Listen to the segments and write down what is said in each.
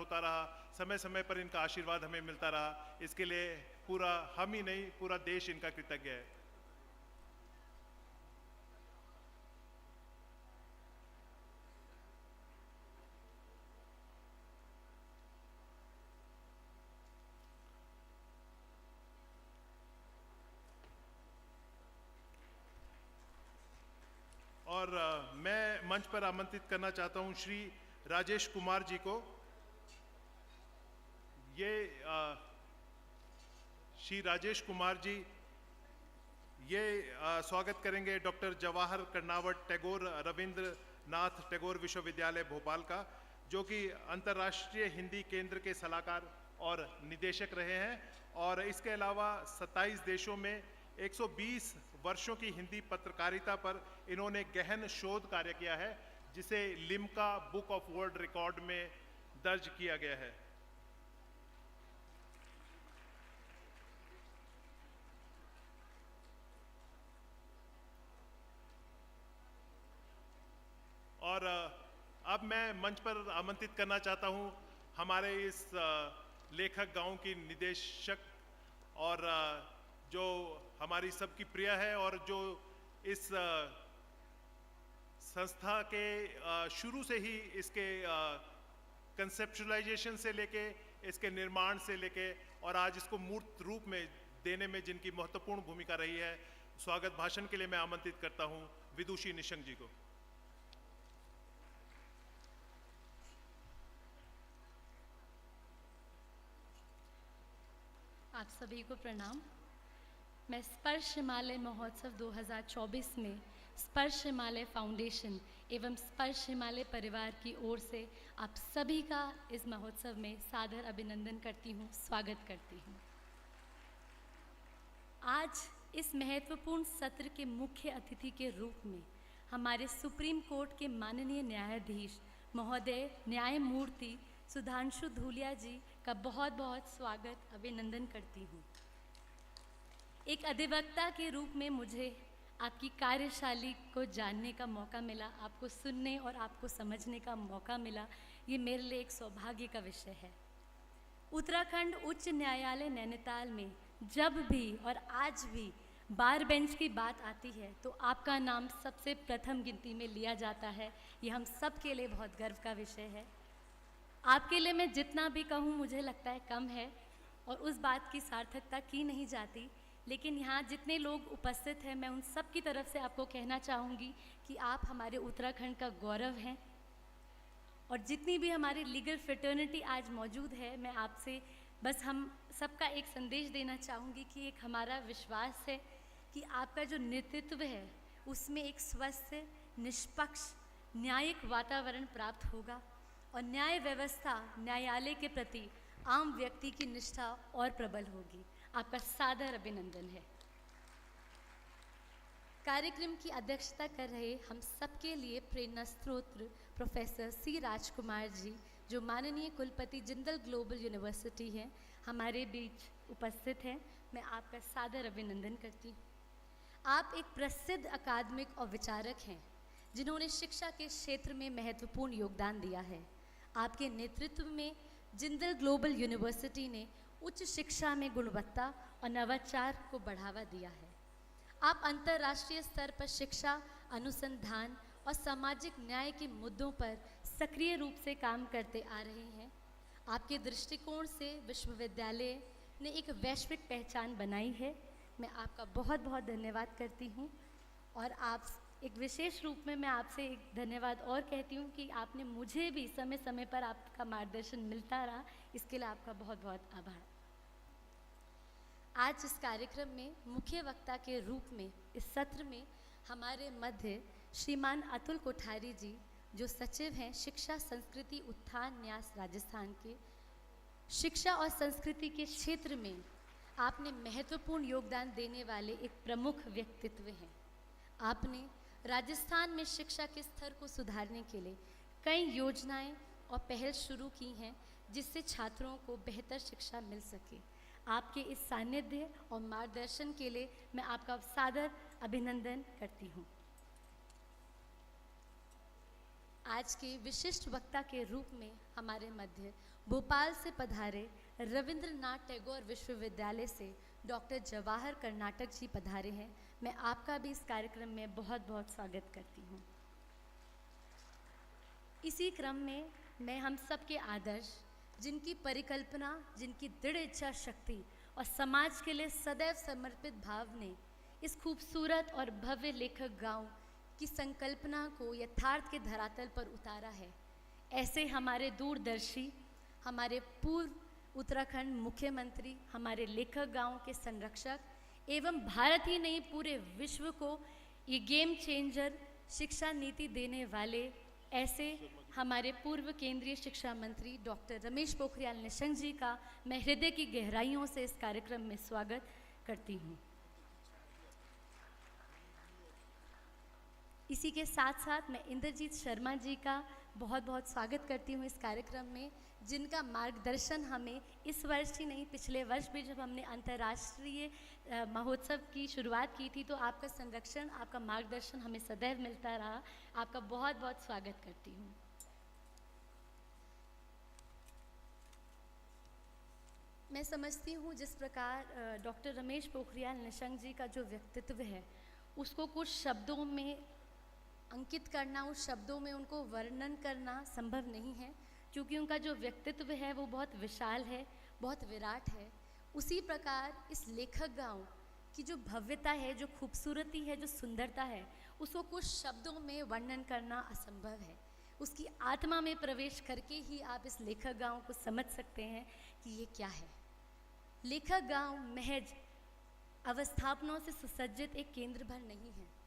होता रहा, समय समय पर इनका आशीर्वाद हमें मिलता रहा। इसके लिए पूरा हम ही नहीं, पूरा देश इनका कृतज्ञ है। और मैं मंच पर आमंत्रित करना चाहता हूं श्री राजेश कुमार जी को। ये श्री राजेश कुमार जी ये स्वागत करेंगे डॉक्टर जवाहर कर्नावट टैगोर रविंद्रनाथ टैगोर विश्वविद्यालय भोपाल का, जो कि अंतर्राष्ट्रीय हिंदी केंद्र के सलाहकार और निदेशक रहे हैं। और इसके अलावा 27 देशों में 120 वर्षों की हिंदी पत्रकारिता पर इन्होंने गहन शोध कार्य किया है, जिसे Limca book of world record में दर्ज किया गया है। और अब मैं मंच पर आमंत्रित करना चाहता हूं हमारे इस लेखक गांव की निदेशक, और जो हमारी सबकी प्रिय है और जो इस संस्था के शुरू से ही इसके कंसेप्चुलाइजेशन से लेके इसके निर्माण से लेके और आज इसको मूर्त रूप में देने में जिनकी महत्वपूर्ण भूमिका रही है, स्वागत भाषण के लिए मैं आमंत्रित करता हूं विदुषी निशंक जी को। आप सभी को प्रणाम। मैं स्पर्श हिमालय महोत्सव 2024 में स्पर्श हिमालय फाउंडेशन एवं स्पर्श हिमालय परिवार की ओर से आप सभी का इस महोत्सव में सादर अभिनंदन करती हूँ, स्वागत करती हूँ। आज इस महत्वपूर्ण सत्र के मुख्य अतिथि के रूप में हमारे सुप्रीम कोर्ट के माननीय न्यायाधीश महोदय न्यायमूर्ति सुधांशु धूलिया जी का बहुत बहुत स्वागत अभिनंदन करती हूँ। एक अधिवक्ता के रूप में मुझे आपकी कार्यशैली को जानने का मौका मिला, आपको सुनने और आपको समझने का मौका मिला, ये मेरे लिए एक सौभाग्य का विषय है। उत्तराखंड उच्च न्यायालय नैनीताल में जब भी और आज भी बार बेंच की बात आती है तो आपका नाम सबसे प्रथम गिनती में लिया जाता है। ये हम सब के लिए बहुत गर्व का विषय है। आपके लिए मैं जितना भी कहूँ मुझे लगता है कम है और उस बात की सार्थकता की नहीं जाती, लेकिन यहाँ जितने लोग उपस्थित हैं मैं उन सब की तरफ से आपको कहना चाहूँगी कि आप हमारे उत्तराखंड का गौरव हैं। और जितनी भी हमारी लीगल फ्रेटर्निटी आज मौजूद है, मैं आपसे बस हम सबका एक संदेश देना चाहूँगी कि एक हमारा विश्वास है कि आपका जो नेतृत्व है उसमें एक स्वस्थ निष्पक्ष न्यायिक वातावरण प्राप्त होगा और न्याय व्यवस्था न्यायालय के प्रति आम व्यक्ति की निष्ठा और प्रबल होगी। आपका सादर अभिनंदन है। कार्यक्रम की अध्यक्षता कर रहे हम सबके लिए प्रेरणा स्रोत प्रोफेसर सी राजकुमार जी, जो माननीय कुलपति जिंदल ग्लोबल यूनिवर्सिटी हैं, हमारे बीच उपस्थित हैं। मैं आपका सादर अभिनंदन करती हूँ। आप एक प्रसिद्ध अकादमिक और विचारक हैं जिन्होंने शिक्षा के क्षेत्र में महत्वपूर्ण योगदान दिया है। आपके नेतृत्व में जिंदल ग्लोबल यूनिवर्सिटी ने उच्च शिक्षा में गुणवत्ता और नवाचार को बढ़ावा दिया है। आप अंतर्राष्ट्रीय स्तर पर शिक्षा, अनुसंधान और सामाजिक न्याय के मुद्दों पर सक्रिय रूप से काम करते आ रहे हैं। आपके दृष्टिकोण से विश्वविद्यालय ने एक वैश्विक पहचान बनाई है। मैं आपका बहुत बहुत धन्यवाद करती हूँ और आप एक विशेष रूप में मैं आपसे एक धन्यवाद और कहती हूँ कि आपने मुझे भी समय समय पर आपका मार्गदर्शन मिलता रहा, इसके लिए आपका बहुत बहुत आभार। आज इस कार्यक्रम में मुख्य वक्ता के रूप में इस सत्र में हमारे मध्य श्रीमान अतुल कोठारी जी, जो सचिव हैं शिक्षा संस्कृति उत्थान न्यास राजस्थान के। शिक्षा और संस्कृति के क्षेत्र में आपने महत्वपूर्ण योगदान देने वाले एक प्रमुख व्यक्तित्व हैं। आपने राजस्थान में शिक्षा के स्तर को सुधारने के लिए कई योजनाएं और पहल शुरू की हैं, जिससे छात्रों को बेहतर शिक्षा मिल सके। आपके इस सानिध्य और मार्गदर्शन के लिए मैं आपका सादर अभिनंदन करती हूँ। आज के विशिष्ट वक्ता के रूप में हमारे मध्य भोपाल से पधारे रविंद्रनाथ टैगोर विश्वविद्यालय से डॉक्टर जवाहर कर्नाटक जी पधारे हैं। मैं आपका भी इस कार्यक्रम में बहुत बहुत स्वागत करती हूँ। इसी क्रम में मैं हम सब के आदर्श, जिनकी परिकल्पना, जिनकी दृढ़ इच्छा शक्ति और समाज के लिए सदैव समर्पित भाव ने इस खूबसूरत और भव्य लेखक गांव की संकल्पना को यथार्थ के धरातल पर उतारा है, ऐसे हमारे दूरदर्शी, हमारे पूर्व उत्तराखंड मुख्यमंत्री, हमारे लेखक गांव के संरक्षक एवं भारत ही नहीं पूरे विश्व को ये गेम चेंजर शिक्षा नीति देने वाले ऐसे हमारे पूर्व केंद्रीय शिक्षा मंत्री डॉक्टर रमेश पोखरियाल निशंक जी का मैं हृदय की गहराइयों से इस कार्यक्रम में स्वागत करती हूँ। इसी के साथ साथ मैं इंद्रजीत शर्मा जी का बहुत बहुत स्वागत करती हूँ इस कार्यक्रम में, जिनका मार्गदर्शन हमें इस वर्ष ही नहीं, पिछले वर्ष भी जब हमने अंतर्राष्ट्रीय महोत्सव की शुरुआत की थी तो आपका संरक्षण, आपका मार्गदर्शन हमें सदैव मिलता रहा। आपका बहुत बहुत स्वागत करती हूँ। मैं समझती हूँ जिस प्रकार डॉक्टर रमेश पोखरियाल निशंक जी का जो व्यक्तित्व है उसको कुछ शब्दों में अंकित करना, उस शब्दों में उनको वर्णन करना संभव नहीं है, क्योंकि उनका जो व्यक्तित्व है वो बहुत विशाल है, बहुत विराट है। उसी प्रकार इस लेखक गांव की जो भव्यता है, जो खूबसूरती है, जो सुंदरता है, उसको कुछ शब्दों में वर्णन करना असंभव है। उसकी आत्मा में प्रवेश करके ही आप इस लेखक गांव को समझ सकते हैं कि ये क्या है। लेखक गांव महज अवस्थापनों से सुसज्जित एक केंद्र भर नहीं है।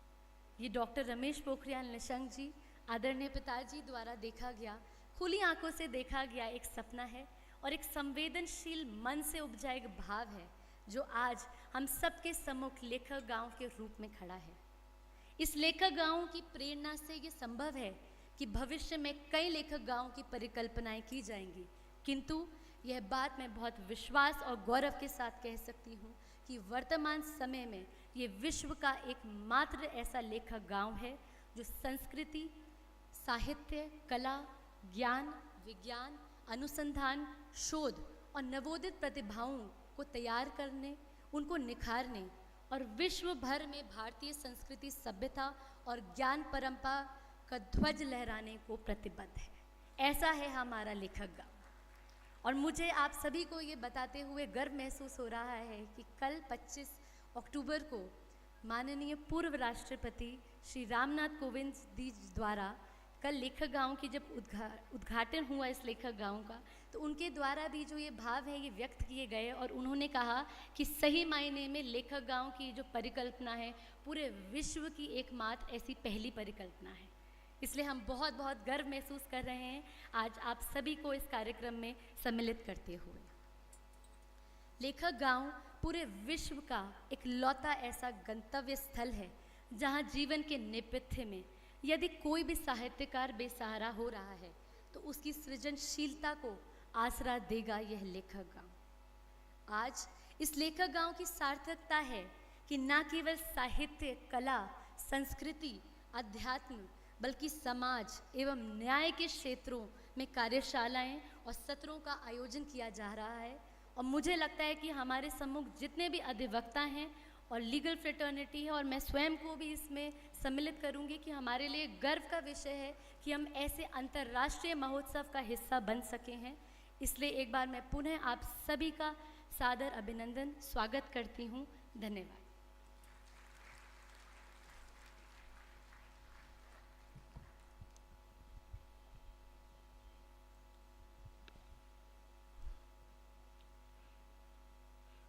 ये डॉक्टर रमेश पोखरियाल निशंक जी, आदरणीय पिताजी द्वारा देखा गया, खुली आंखों से देखा गया एक सपना है और एक संवेदनशील मन से उपजा एक भाव है जो आज हम सबके सम्मुख लेखक गांव के रूप में खड़ा है। इस लेखक गांव की प्रेरणा से ये संभव है कि भविष्य में कई लेखक गांव की परिकल्पनाएं की जाएंगी, किंतु यह बात मैं बहुत विश्वास और गौरव के साथ कह सकती हूँ कि वर्तमान समय में ये विश्व का एकमात्र ऐसा लेखक गांव है जो संस्कृति, साहित्य, कला, ज्ञान, विज्ञान, अनुसंधान, शोध और नवोदित प्रतिभाओं को तैयार करने, उनको निखारने और विश्व भर में भारतीय संस्कृति, सभ्यता और ज्ञान परंपरा का ध्वज लहराने को प्रतिबद्ध है। ऐसा है हमारा लेखक गांव। और मुझे आप सभी को ये बताते हुए गर्व महसूस हो रहा है कि कल 25 अक्टूबर को माननीय पूर्व राष्ट्रपति श्री रामनाथ कोविंद जी द्वारा कल लेखक गांव की जब उद्घाटन हुआ इस लेखक गांव का, तो उनके द्वारा भी जो ये भाव है ये व्यक्त किए गए और उन्होंने कहा कि सही मायने में लेखक गांव की जो परिकल्पना है पूरे विश्व की एकमात्र ऐसी पहली परिकल्पना है। इसलिए हम बहुत बहुत गर्व महसूस कर रहे हैं आज आप सभी को इस कार्यक्रम में सम्मिलित करते हुए। लेखक गांव पूरे विश्व का एक लौता ऐसा गंतव्य स्थल है जहां जीवन के नेपथ्य में यदि कोई भी साहित्यकार बेसहारा हो रहा है तो उसकी सृजनशीलता को आसरा देगा यह लेखक गांव। आज इस लेखक गांव की सार्थकता है कि न केवल साहित्य, कला, संस्कृति, अध्यात्म, बल्कि समाज एवं न्याय के क्षेत्रों में कार्यशालाएं और सत्रों का आयोजन किया जा रहा है। और मुझे लगता है कि हमारे सम्मुख जितने भी अधिवक्ता हैं और लीगल फ्रेटर्निटी है, और मैं स्वयं को भी इसमें सम्मिलित करूंगी कि हमारे लिए गर्व का विषय है कि हम ऐसे अंतर्राष्ट्रीय महोत्सव का हिस्सा बन सके हैं। इसलिए एक बार मैं पुनः आप सभी का सादर अभिनंदन, स्वागत करती हूँ। धन्यवाद।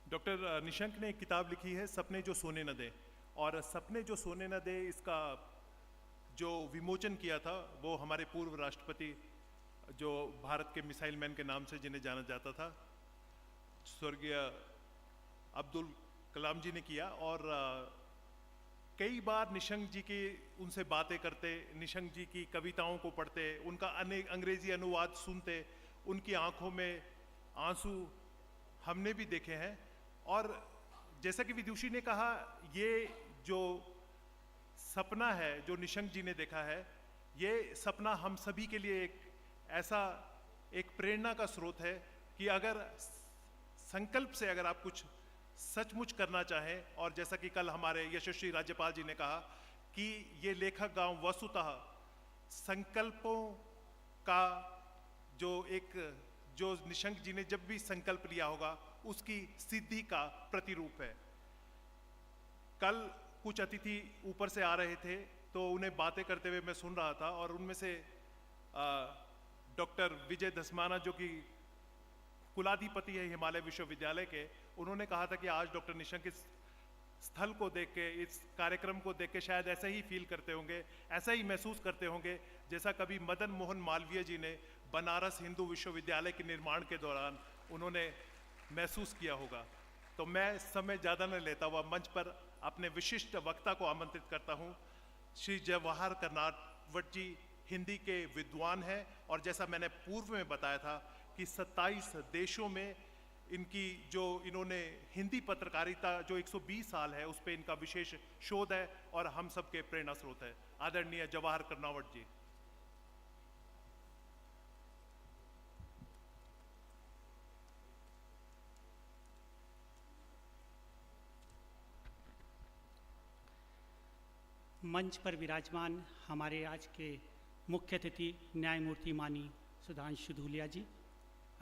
डॉक्टर निशंक ने एक किताब लिखी है, सपने जो सोने न दे, और सपने जो सोने न दे इसका जो विमोचन किया था वो हमारे पूर्व राष्ट्रपति, जो भारत के मिसाइल मैन के नाम से जिन्हें जाना जाता था, स्वर्गीय अब्दुल कलाम जी ने किया। और कई बार निशंक जी की उनसे बातें करते, निशंक जी की कविताओं को पढ़ते, उनका अंग्रेजी अनुवाद सुनते, उनकी आंखों में आंसू हमने भी देखे हैं। और जैसा कि विदुषी ने कहा, ये जो सपना है जो निशंक जी ने देखा है, ये सपना हम सभी के लिए एक प्रेरणा का स्रोत है कि अगर संकल्प से अगर आप कुछ सचमुच करना चाहें, और जैसा कि कल हमारे यशस्वी राज्यपाल जी ने कहा कि ये लेखक गांव वस्तुतः संकल्पों का जो निशंक जी ने जब भी संकल्प लिया होगा उसकी सिद्धि का प्रतिरूप है। कल कुछ अतिथि ऊपर से आ रहे थे तो उन्हें बातें करते हुए मैं सुन रहा था, और उनमें से डॉक्टर विजय धस्माना जो कि कुलाधिपति है हिमालय विश्वविद्यालय के, उन्होंने कहा था कि आज डॉक्टर निशंक इस स्थल को देख के, इस कार्यक्रम को देख के शायद ऐसा ही फील करते होंगे, ऐसा ही महसूस करते होंगे जैसा कभी मदन मोहन मालवीय जी ने बनारस हिंदू विश्वविद्यालय के निर्माण के दौरान उन्होंने महसूस किया होगा। तो मैं समय ज़्यादा न लेता हुआ मंच पर अपने विशिष्ट वक्ता को आमंत्रित करता हूँ। श्री जवाहर कर्नावट जी हिंदी के विद्वान हैं, और जैसा मैंने पूर्व में बताया था कि 27 देशों में इन्होंने हिंदी पत्रकारिता जो 120 साल है उस पर इनका विशेष शोध है और हम सबके प्रेरणा स्रोत है। आदरणीय जवाहर कर्नावट जी। मंच पर विराजमान हमारे आज के मुख्य अतिथि न्यायमूर्ति मानी सुधांशु धूलिया जी,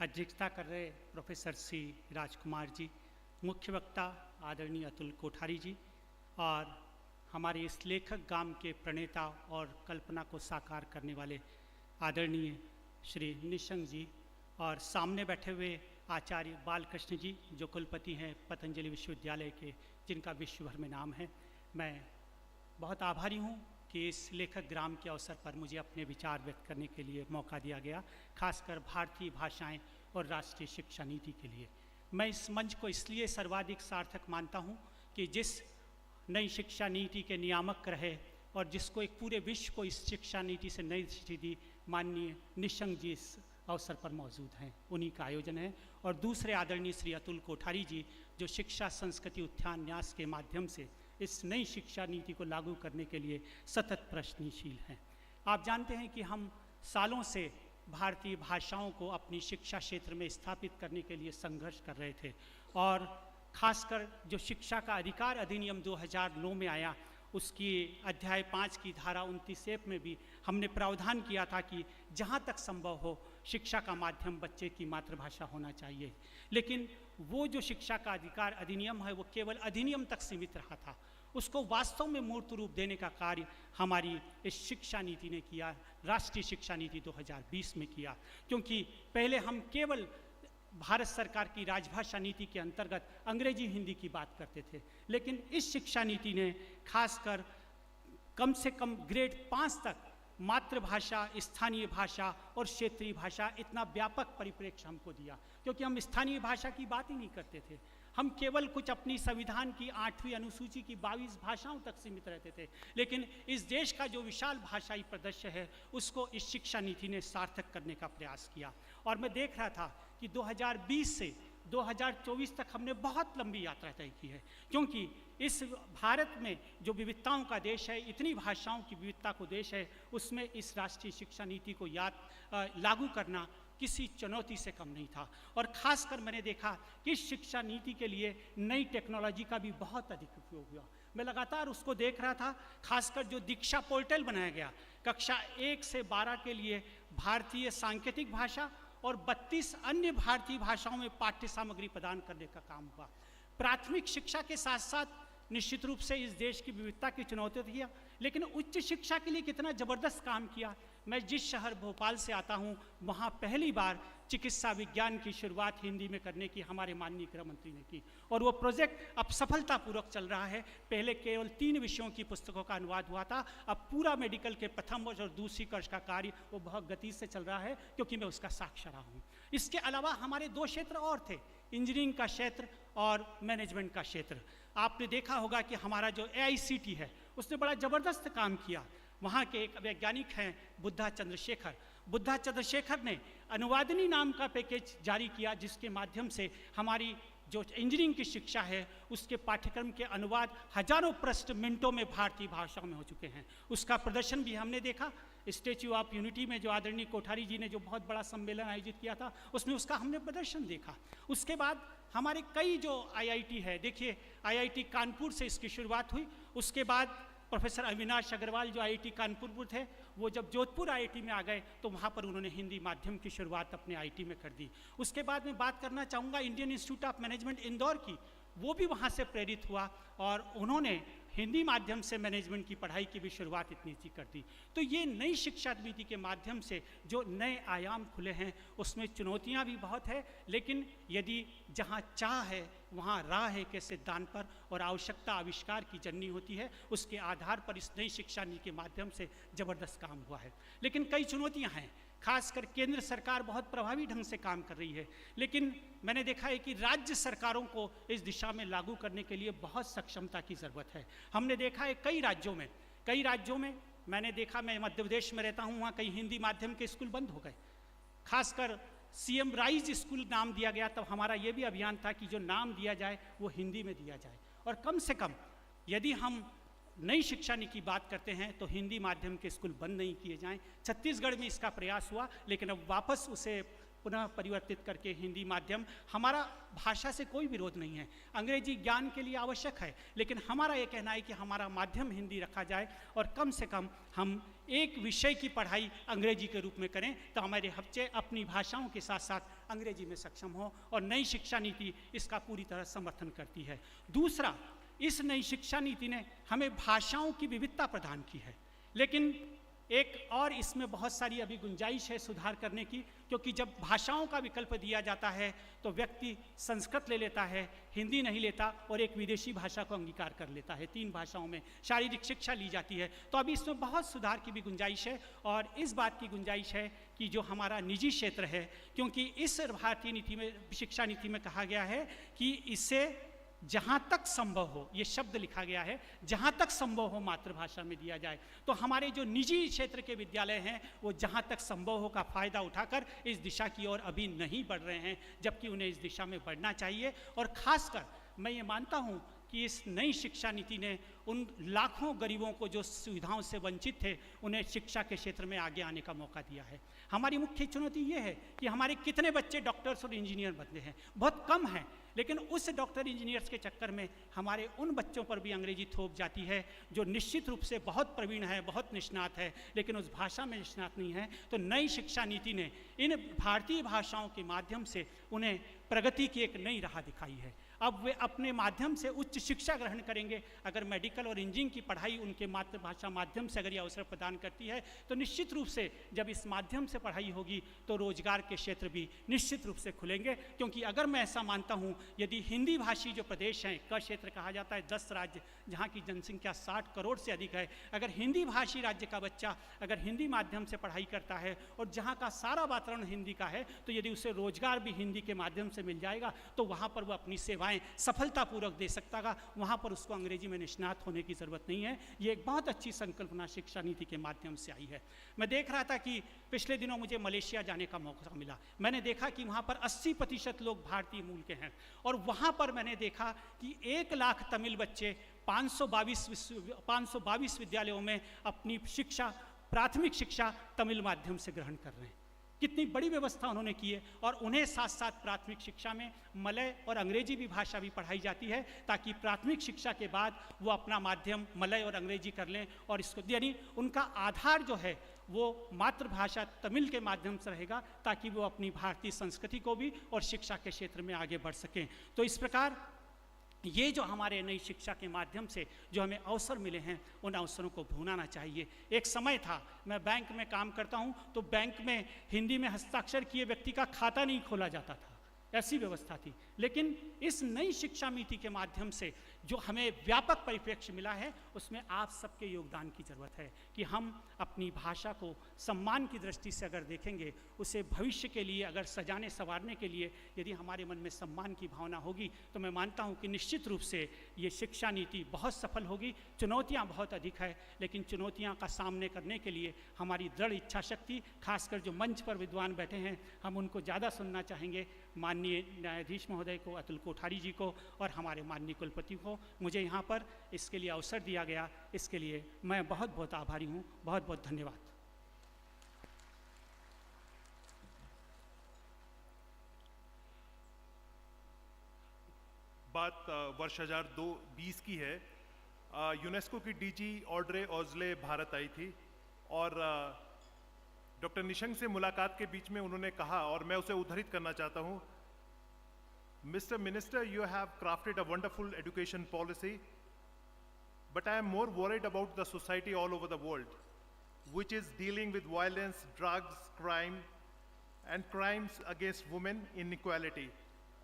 अध्यक्षता कर रहे प्रोफेसर सी राजकुमार जी, मुख्य वक्ता आदरणीय अतुल कोठारी जी, और हमारे इस लेखक गाम के प्रणेता और कल्पना को साकार करने वाले आदरणीय श्री निशंक जी, और सामने बैठे हुए आचार्य बालकृष्ण जी जो कुलपति हैं पतंजलि विश्वविद्यालय के, जिनका विश्व भर में नाम है। मैं बहुत आभारी हूँ कि इस लेखक ग्राम के अवसर पर मुझे अपने विचार व्यक्त करने के लिए मौका दिया गया, खासकर भारतीय भाषाएं और राष्ट्रीय शिक्षा नीति के लिए। मैं इस मंच को इसलिए सर्वाधिक सार्थक मानता हूँ कि जिस नई शिक्षा नीति के नियामक रहे और जिसको एक पूरे विश्व को इस शिक्षा नीति से नई दृष्टि दी, माननीय निशंक जी इस अवसर पर मौजूद हैं, उन्हीं का आयोजन है। और दूसरे आदरणीय श्री अतुल कोठारी जी जो शिक्षा संस्कृति उत्थान न्यास के माध्यम से इस नई शिक्षा नीति को लागू करने के लिए सतत प्रयत्नशील हैं। आप जानते हैं कि हम सालों से भारतीय भाषाओं को अपनी शिक्षा क्षेत्र में स्थापित करने के लिए संघर्ष कर रहे थे, और खासकर जो शिक्षा का अधिकार अधिनियम 2009 में आया, उसकी अध्याय 5 की धारा 29 में भी हमने प्रावधान किया था कि जहाँ तक संभव हो शिक्षा का माध्यम बच्चे की मातृभाषा होना चाहिए। लेकिन वो जो शिक्षा का अधिकार अधिनियम है वो केवल अधिनियम तक सीमित रहा था, उसको वास्तव में मूर्त रूप देने का कार्य हमारी इस शिक्षा नीति ने किया, राष्ट्रीय शिक्षा नीति 2020 में किया। क्योंकि पहले हम केवल भारत सरकार की राजभाषा नीति के अंतर्गत अंग्रेजी हिंदी की बात करते थे, लेकिन इस शिक्षा नीति ने खासकर कम से कम ग्रेड 5 तक मातृभाषा, स्थानीय भाषा और क्षेत्रीय भाषा इतना व्यापक परिप्रेक्ष्य हमको दिया, क्योंकि हम स्थानीय भाषा की बात ही नहीं करते थे। हम केवल कुछ अपनी संविधान की 8वीं अनुसूची की 22 भाषाओं तक सीमित रहते थे। लेकिन इस देश का जो विशाल भाषाई परिदृश्य है उसको इस शिक्षा नीति ने सार्थक करने का प्रयास किया। और मैं देख रहा था कि 2020 से 2024 तक हमने बहुत लंबी यात्रा तय की है, क्योंकि इस भारत में जो विविधताओं का देश है, इतनी भाषाओं की विविधता को देश है, उसमें इस राष्ट्रीय शिक्षा नीति को लागू करना किसी चुनौती से कम नहीं था। और ख़ासकर मैंने देखा कि इस शिक्षा नीति के लिए नई टेक्नोलॉजी का भी बहुत अधिक उपयोग हुआ। मैं लगातार उसको देख रहा था, खासकर जो दीक्षा पोर्टल बनाया गया कक्षा 1 से 12 के लिए भारतीय सांकेतिक भाषा और 32 अन्य भारतीय भाषाओं में पाठ्य सामग्री प्रदान करने का काम हुआ। प्राथमिक शिक्षा के साथ साथ निश्चित रूप से इस देश की विविधता की चुनौती थी, लेकिन उच्च शिक्षा के लिए कितना ज़बरदस्त काम किया। मैं जिस शहर भोपाल से आता हूँ वहाँ पहली बार चिकित्सा विज्ञान की शुरुआत हिंदी में करने की हमारे माननीय गृह मंत्री ने की, और वो प्रोजेक्ट अब सफलतापूर्वक चल रहा है। पहले केवल 3 विषयों की पुस्तकों का अनुवाद हुआ था, अब पूरा मेडिकल के प्रथम वर्ष और दूसरी वर्ष का कार्य वो बहुत गति से चल रहा है, क्योंकि मैं उसका साक्षी रहा हूँ। इसके अलावा हमारे 2 क्षेत्र और थे, इंजीनियरिंग का क्षेत्र और मैनेजमेंट का क्षेत्र। आपने देखा होगा कि हमारा जो AICT है उसने बड़ा ज़बरदस्त काम किया। वहाँ के एक वैज्ञानिक हैं बुद्धा चंद्रशेखर ने अनुवादिनी नाम का पैकेज जारी किया, जिसके माध्यम से हमारी जो इंजीनियरिंग की शिक्षा है उसके पाठ्यक्रम के अनुवाद हजारों पृष्ठ मिनटों में भारतीय भाषाओं में हो चुके हैं। उसका प्रदर्शन भी हमने देखा। स्टैच्यू ऑफ यूनिटी में जो आदरणीय कोठारी जी ने जो बहुत बड़ा सम्मेलन आयोजित किया था, उसमें उसका हमने प्रदर्शन देखा। उसके बाद हमारे कई जो आईआईटी है, देखिए आईआईटी कानपुर से इसकी शुरुआत हुई। उसके बाद प्रोफेसर अविनाश अग्रवाल जो आईआईटी कानपुर थे, वो जब जोधपुर आईआईटी में आ गए तो वहाँ पर उन्होंने हिंदी माध्यम की शुरुआत अपने आईआईटी में कर दी। उसके बाद मैं बात करना चाहूँगा Indian institute of management Indore की, वो भी वहाँ से प्रेरित हुआ और उन्होंने हिंदी माध्यम से मैनेजमेंट की पढ़ाई की भी शुरुआत इतनी सी कर दी। तो ये नई शिक्षा नीति के माध्यम से जो नए आयाम खुले हैं, उसमें चुनौतियाँ भी बहुत है, लेकिन यदि जहाँ चाह है वहाँ राह है के सिद्धांत पर और आवश्यकता आविष्कार की जननी होती है, उसके आधार पर इस नई शिक्षा नीति के माध्यम से ज़बरदस्त काम हुआ है। लेकिन कई चुनौतियाँ हैं, खासकर केंद्र सरकार बहुत प्रभावी ढंग से काम कर रही है, लेकिन मैंने देखा है कि राज्य सरकारों को इस दिशा में लागू करने के लिए बहुत सक्षमता की ज़रूरत है। हमने देखा है कई राज्यों में मैंने देखा, मैं मध्य प्रदेश में रहता हूँ, वहाँ कई हिंदी माध्यम के स्कूल बंद हो गए। खासकर सीएम राइज स्कूल नाम दिया गया, तब हमारा ये भी अभियान था कि जो नाम दिया जाए वो हिंदी में दिया जाए। और कम से कम यदि हम नई शिक्षा नीति की बात करते हैं तो हिंदी माध्यम के स्कूल बंद नहीं किए जाएं। छत्तीसगढ़ में इसका प्रयास हुआ, लेकिन अब वापस उसे पुनः परिवर्तित करके हिंदी माध्यम, हमारा भाषा से कोई विरोध नहीं है, अंग्रेजी ज्ञान के लिए आवश्यक है, लेकिन हमारा ये कहना है कि हमारा माध्यम हिंदी रखा जाए और कम से कम हम एक विषय की पढ़ाई अंग्रेजी के रूप में करें, तो हमारे बच्चे अपनी भाषाओं के साथ साथ अंग्रेजी में सक्षम हो, और नई शिक्षा नीति इसका पूरी तरह समर्थन करती है। दूसरा, इस नई शिक्षा नीति ने हमें भाषाओं की विविधता प्रदान की है, लेकिन एक और इसमें बहुत सारी अभी गुंजाइश है सुधार करने की, क्योंकि जब भाषाओं का विकल्प दिया जाता है तो व्यक्ति संस्कृत ले लेता है, हिंदी नहीं लेता और एक विदेशी भाषा को अंगीकार कर लेता है। 3 भाषाओं में शारीरिक शिक्षा ली जाती है, तो अभी इसमें बहुत सुधार की भी गुंजाइश है। और इस बात की गुंजाइश है कि जो हमारा निजी क्षेत्र है, क्योंकि इस भारतीय नीति में, शिक्षा नीति में कहा गया है कि इसे जहाँ तक संभव हो, ये शब्द लिखा गया है, जहाँ तक संभव हो मातृभाषा में दिया जाए। तो हमारे जो निजी क्षेत्र के विद्यालय हैं वो जहाँ तक संभव हो का फ़ायदा उठाकर इस दिशा की ओर अभी नहीं बढ़ रहे हैं, जबकि उन्हें इस दिशा में बढ़ना चाहिए। और ख़ासकर मैं ये मानता हूँ कि इस नई शिक्षा नीति ने उन लाखों गरीबों को जो सुविधाओं से वंचित थे, उन्हें शिक्षा के क्षेत्र में आगे आने का मौका दिया है। हमारी मुख्य चुनौती ये है कि हमारे कितने बच्चे डॉक्टर्स और इंजीनियर बनते हैं, बहुत कम हैं, लेकिन उस डॉक्टर इंजीनियर्स के चक्कर में हमारे उन बच्चों पर भी अंग्रेजी थोप जाती है जो निश्चित रूप से बहुत प्रवीण है, बहुत निष्णात है, लेकिन उस भाषा में निष्णात नहीं है। तो नई शिक्षा नीति ने इन भारतीय भाषाओं के माध्यम से उन्हें प्रगति की एक नई राह दिखाई है। अब वे अपने माध्यम से उच्च शिक्षा ग्रहण करेंगे। अगर मेडिकल और इंजीनियरिंग की पढ़ाई उनके मातृभाषा माध्यम से अगर ये अवसर प्रदान करती है, तो निश्चित रूप से जब इस माध्यम से पढ़ाई होगी तो रोजगार के क्षेत्र भी निश्चित रूप से खुलेंगे। क्योंकि अगर मैं ऐसा मानता हूँ, यदि हिंदी भाषी जो प्रदेश हैं, का क्षेत्र कहा जाता है 10 राज्य जहाँ की जनसंख्या 60 करोड़ से अधिक है, अगर हिंदी भाषी राज्य का बच्चा अगर हिंदी माध्यम से पढ़ाई करता है और जहाँ का सारा वातावरण हिंदी का है, तो यदि उसे रोजगार भी हिंदी के माध्यम से मिल जाएगा तो वहाँ पर वो अपनी सेवाएं सफलतापूर्वक दे सकता है। वहाँ पर उसको अंग्रेजी में निष्णात होने की ज़रूरत नहीं है। ये एक बहुत अच्छी संकल्पना शिक्षा नीति के माध्यम से आई है। मैं देख रहा था कि पिछले दिनों मुझे मलेशिया जाने का मौका मिला। मैंने देखा कि वहाँ पर 80% लोग भारतीय मूल के हैं, और वहाँ पर मैंने देखा कि 1 लाख तमिल बच्चे 522 विद्यालयों में अपनी शिक्षा, प्राथमिक शिक्षा तमिल माध्यम से ग्रहण कर रहे हैं। कितनी बड़ी व्यवस्था उन्होंने की है। और उन्हें साथ साथ प्राथमिक शिक्षा में मलय और अंग्रेजी भी भाषा भी पढ़ाई जाती है, ताकि प्राथमिक शिक्षा के बाद वो अपना माध्यम मलय और अंग्रेजी कर लें, और इसको यानी उनका आधार जो है वो मातृभाषा तमिल के माध्यम से रहेगा, ताकि वो अपनी भारतीय संस्कृति को भी और शिक्षा के क्षेत्र में आगे बढ़ सकें। तो इस प्रकार ये जो हमारे नई शिक्षा के माध्यम से जो हमें अवसर मिले हैं, उन अवसरों को भूलाना चाहिए। एक समय था, मैं बैंक में काम करता हूँ, तो बैंक में हिंदी में हस्ताक्षर किए व्यक्ति का खाता नहीं खोला जाता था, ऐसी व्यवस्था थी। लेकिन इस नई शिक्षा नीति के माध्यम से जो हमें व्यापक परिप्रेक्ष्य मिला है, उसमें आप सबके योगदान की ज़रूरत है कि हम अपनी भाषा को सम्मान की दृष्टि से अगर देखेंगे, उसे भविष्य के लिए अगर सजाने संवारने के लिए यदि हमारे मन में सम्मान की भावना होगी, तो मैं मानता हूँ कि निश्चित रूप से ये शिक्षा नीति बहुत सफल होगी। चुनौतियाँ बहुत अधिक है, लेकिन चुनौतियाँ का सामने करने के लिए हमारी दृढ़ इच्छा शक्ति, खासकर जो मंच पर विद्वान बैठे हैं, हम उनको ज़्यादा सुनना चाहेंगे। माननीय न्यायाधीश महोदय को, अतुल कोठारी जी को और हमारे माननीय कुलपति को मुझे यहाँ पर इसके लिए अवसर दिया गया, इसके लिए मैं बहुत बहुत आभारी हूँ। बहुत बहुत धन्यवाद। बात वर्ष 2020 की है। यूनेस्को की डीजी ऑड्रे ऑजले भारत आई थी और डॉक्टर निशंक से मुलाकात के बीच में उन्होंने कहा, और मैं उसे उद्धृत करना चाहता हूँ, Mr. Minister, you have crafted a wonderful education policy, but I am more worried about the society all over the world, which is dealing with violence, drugs, crime, and crimes against women, inequality.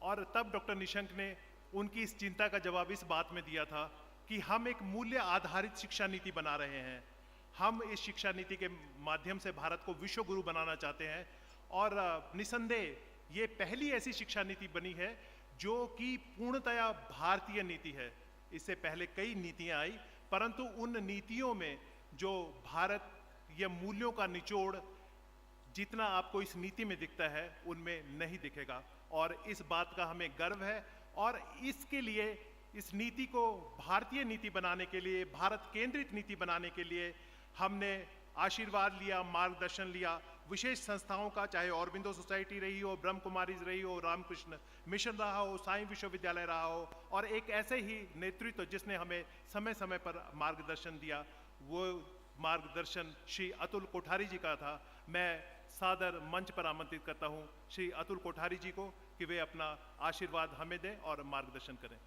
और तब doctor Nishank ने उनकी इस चिंता का जवाब इस बात में दिया था कि हम एक मूल्य आधारित शिक्षा नीति बना रहे हैं। हम इस शिक्षा नीति के माध्यम से भारत को विश्व गुरु बनाना चाहते हैं और निसंदेह ये पहली ऐसी शिक्षा नीति बनी है जो कि पूर्णतया भारतीय नीति है। इससे पहले कई नीतियां आई, परंतु उन नीतियों में जो भारत या मूल्यों का निचोड़ जितना आपको इस नीति में दिखता है उनमें नहीं दिखेगा, और इस बात का हमें गर्व है। और इसके लिए, इस नीति को भारतीय नीति बनाने के लिए, भारत केंद्रित नीति बनाने के लिए हमने आशीर्वाद लिया, मार्गदर्शन लिया विशेष संस्थाओं का, चाहे औरबिंदो सोसाइटी रही हो, ब्रह्म कुमारीज रही हो, रामकृष्ण मिशन रहा हो, साईं विश्वविद्यालय रहा हो, और एक ऐसे ही नेतृत्व जिसने हमें समय समय पर मार्गदर्शन दिया, वो मार्गदर्शन श्री अतुल कोठारी जी का था। मैं सादर मंच पर आमंत्रित करता हूँ श्री अतुल कोठारी जी को कि वे अपना आशीर्वाद हमें दें और मार्गदर्शन करें।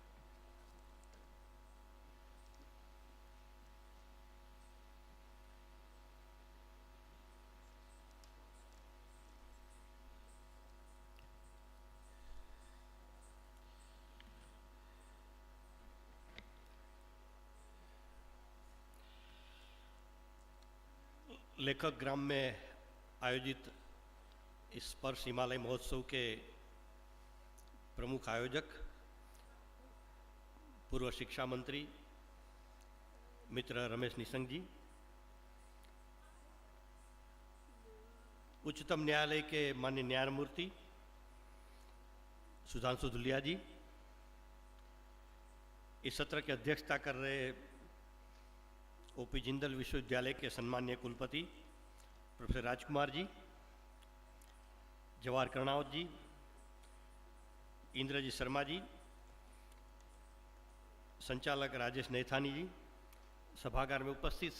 लेखक ग्राम में आयोजित इस स्पर्श हिमालय महोत्सव के प्रमुख आयोजक, पूर्व शिक्षा मंत्री मित्र रमेश निशंक जी, उच्चतम न्यायालय के माननीय न्यायमूर्ति सुधांशु धूलिया जी, इस सत्र की अध्यक्षता कर रहे ओपी जिंदल विश्वविद्यालय के सम्माननीय कुलपति प्रोफेसर राजकुमार जी, जवाहर कर्णावत जी, इंद्रजीत शर्मा जी, संचालक राजेश नैथानी जी, सभागार में उपस्थित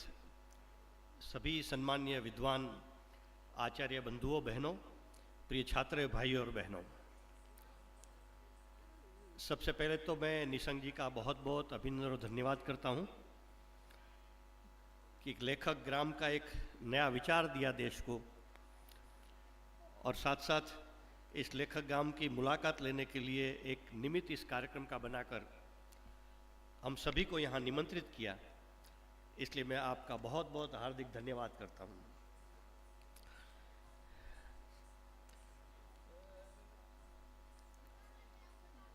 सभी सम्माननीय विद्वान आचार्य बंधुओं बहनों, प्रिय छात्र भाइयों और बहनों, सबसे पहले तो मैं निशंक जी का बहुत बहुत अभिनंदन और धन्यवाद करता हूँ कि एक लेखक ग्राम का एक नया विचार दिया देश को, और साथ साथ इस लेखक ग्राम की मुलाकात लेने के लिए एक निमित्त इस कार्यक्रम का बनाकर हम सभी को यहाँ निमंत्रित किया। इसलिए मैं आपका बहुत बहुत हार्दिक धन्यवाद करता हूँ।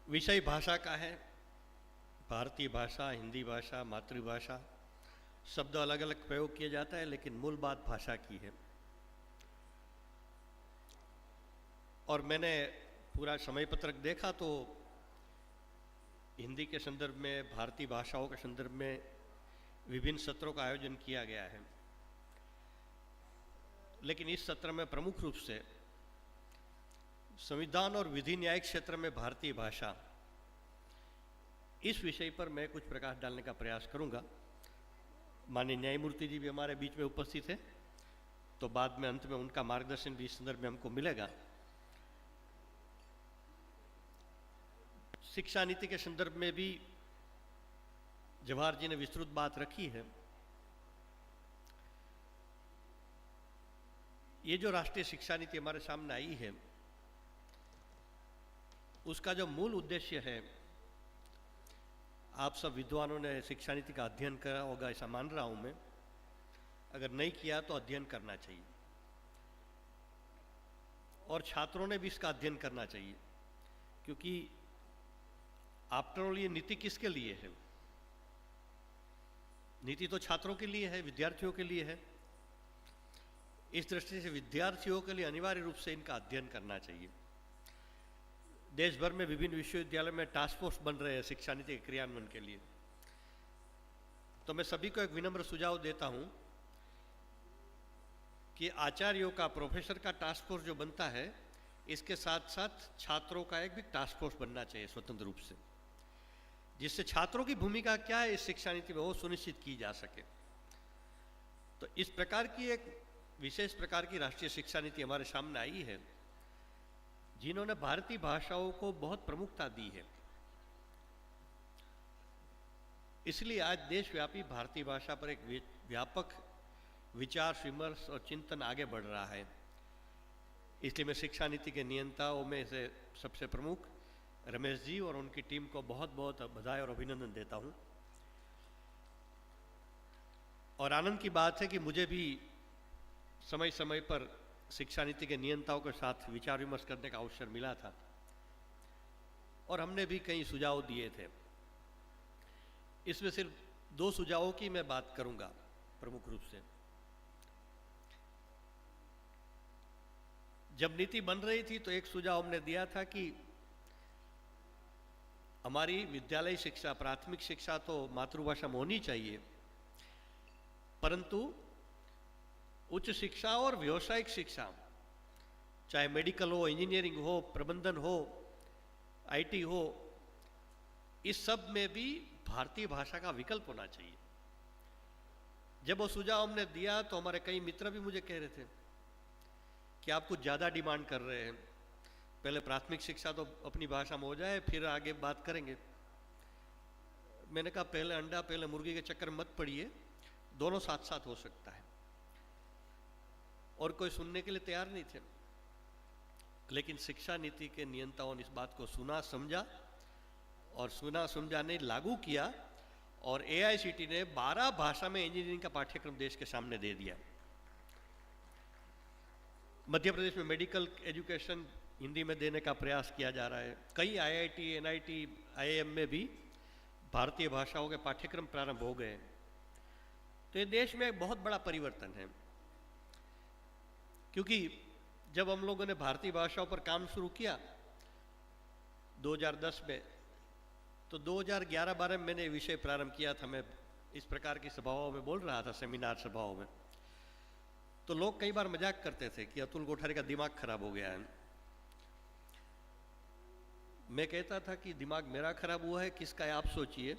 विषय भाषा का है, भारतीय भाषा, हिंदी भाषा, मातृभाषा, शब्द अलग अलग प्रयोग किया जाता है, लेकिन मूल बात भाषा की है। और मैंने पूरा समय पत्रक देखा तो हिंदी के संदर्भ में, भारतीय भाषाओं के संदर्भ में विभिन्न सत्रों का आयोजन किया गया है, लेकिन इस सत्र में प्रमुख रूप से संविधान और विधि न्यायिक क्षेत्र में भारतीय भाषा, इस विषय पर मैं कुछ प्रकाश डालने का प्रयास करूंगा। माननीय न्यायमूर्ति जी भी हमारे बीच में उपस्थित हैं, तो बाद में अंत में उनका मार्गदर्शन भी इस संदर्भ में हमको मिलेगा। शिक्षा नीति के संदर्भ में भी जवाहर जी ने विस्तृत बात रखी है। ये जो राष्ट्रीय शिक्षा नीति हमारे सामने आई है, उसका जो मूल उद्देश्य है, आप सब विद्वानों ने शिक्षा नीति का अध्ययन करा होगा ऐसा मान रहा हूं मैं, अगर नहीं किया तो अध्ययन करना चाहिए, और छात्रों ने भी इसका अध्ययन करना चाहिए, क्योंकि आफ्टर ऑल ये नीति किसके लिए है? नीति तो छात्रों के लिए है, विद्यार्थियों के लिए है। इस दृष्टि से विद्यार्थियों के लिए अनिवार्य रूप से इनका अध्ययन करना चाहिए। देश भर में विभिन्न विश्वविद्यालयों में टास्क फोर्स बन रहे हैं शिक्षा नीति के क्रियान्वयन के लिए। तो मैं सभी को एक विनम्र सुझाव देता हूं कि आचार्यों का, प्रोफेसर का टास्क फोर्स जो बनता है, इसके साथ साथ छात्रों का एक भी टास्क फोर्स बनना चाहिए स्वतंत्र रूप से। जिससे छात्रों की भूमिका क्या है इस शिक्षा नीति में वो सुनिश्चित की जा सके। तो इस प्रकार की एक विशेष प्रकार की राष्ट्रीय शिक्षा नीति हमारे सामने आई है, जिन्होंने भारतीय भाषाओं को बहुत प्रमुखता दी है। इसलिए आज देशव्यापी भारतीय भाषा पर एक व्यापक विचार विमर्श और चिंतन आगे बढ़ रहा है। इसलिए मैं शिक्षा नीति के नियंताओं में से सबसे प्रमुख रमेश जी और उनकी टीम को बहुत बहुत बधाई और अभिनंदन देता हूं। और आनंद की बात है कि मुझे भी समय समय पर शिक्षा नीति के नियंताओं के साथ विचार विमर्श करने का अवसर मिला था और हमने भी कई सुझाव दिए थे। इसमें सिर्फ 2 सुझावों की मैं बात करूंगा प्रमुख रूप से। जब नीति बन रही थी तो एक सुझाव हमने दिया था कि हमारी विद्यालय शिक्षा, प्राथमिक शिक्षा तो मातृभाषा में होनी चाहिए, परंतु उच्च शिक्षा और व्यावसायिक शिक्षा, चाहे मेडिकल हो, इंजीनियरिंग हो, प्रबंधन हो, आईटी हो, इस सब में भी भारतीय भाषा का विकल्प होना चाहिए। जब वो सुझाव हमने दिया तो हमारे कई मित्र भी मुझे कह रहे थे कि आप कुछ ज़्यादा डिमांड कर रहे हैं, पहले प्राथमिक शिक्षा तो अपनी भाषा में हो जाए फिर आगे बात करेंगे। मैंने कहा पहले अंडा पहले मुर्गी के चक्कर मत पड़िए, दोनों साथ साथ हो सकता है। और कोई सुनने के लिए तैयार नहीं थे, लेकिन शिक्षा नीति के नियंताओं ने इस बात को सुना, समझा और सुना समझा ने लागू किया और AICTE ने 12 भाषा में इंजीनियरिंग का पाठ्यक्रम देश के सामने दे दिया। मध्य प्रदेश में मेडिकल एजुकेशन हिंदी में देने का प्रयास किया जा रहा है। कई IIT, NIT, IIM में भी भारतीय भाषाओं के पाठ्यक्रम प्रारंभ हो गए। तो ये देश में एक बहुत बड़ा परिवर्तन है, क्योंकि जब हम लोगों ने भारतीय भाषाओं पर काम शुरू किया 2010 में, तो 2011-12 में मैंने विषय प्रारंभ किया था। मैं इस प्रकार की सभाओं में बोल रहा था, सेमिनार सभाओं में। तो लोग कई बार मजाक करते थे कि अतुल कोठारी का दिमाग खराब हो गया है। मैं कहता था कि दिमाग मेरा खराब हुआ है, किसका है आप सोचिए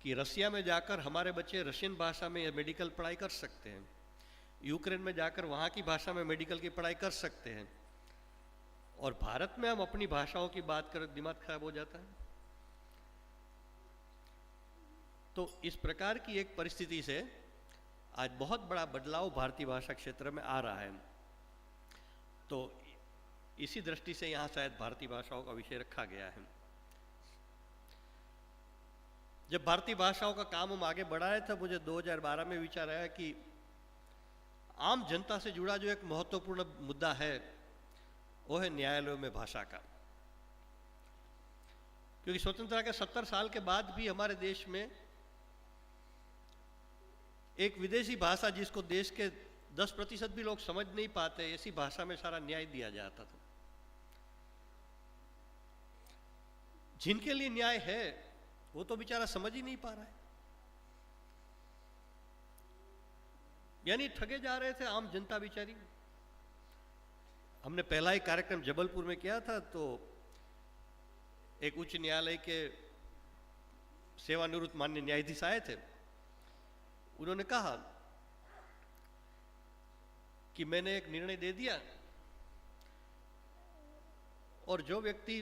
कि रसिया में जाकर हमारे बच्चे रशियन भाषा में मेडिकल पढ़ाई कर सकते हैं, यूक्रेन में जाकर वहाँ की भाषा में मेडिकल की पढ़ाई कर सकते हैं, और भारत में हम अपनी भाषाओं की बात करें दिमाग खराब हो जाता है। तो इस प्रकार की एक परिस्थिति से आज बहुत बड़ा बदलाव भारतीय भाषा क्षेत्र में आ रहा है। तो इसी दृष्टि से यहाँ शायद भारतीय भाषाओं का विषय रखा गया है। जब भारतीय भाषाओं का काम हम आगे बढ़ाए थे, मुझे 2012 में विचार आया कि आम जनता से जुड़ा जो एक महत्वपूर्ण मुद्दा है वो है न्यायालयों में भाषा का। क्योंकि स्वतंत्रता के 70 साल के बाद भी हमारे देश में एक विदेशी भाषा जिसको देश के 10% भी लोग समझ नहीं पाते, ऐसी भाषा में सारा न्याय दिया जाता था। जिनके लिए न्याय है वो तो बेचारा समझ ही नहीं पा रहा है, यानी ठगे जा रहे थे आम जनता बेचारी। हमने पहला ही कार्यक्रम जबलपुर में किया था, तो एक उच्च न्यायालय के सेवानिवृत्त माननीय न्यायाधीश आए थे। उन्होंने कहा कि मैंने एक निर्णय दे दिया और जो व्यक्ति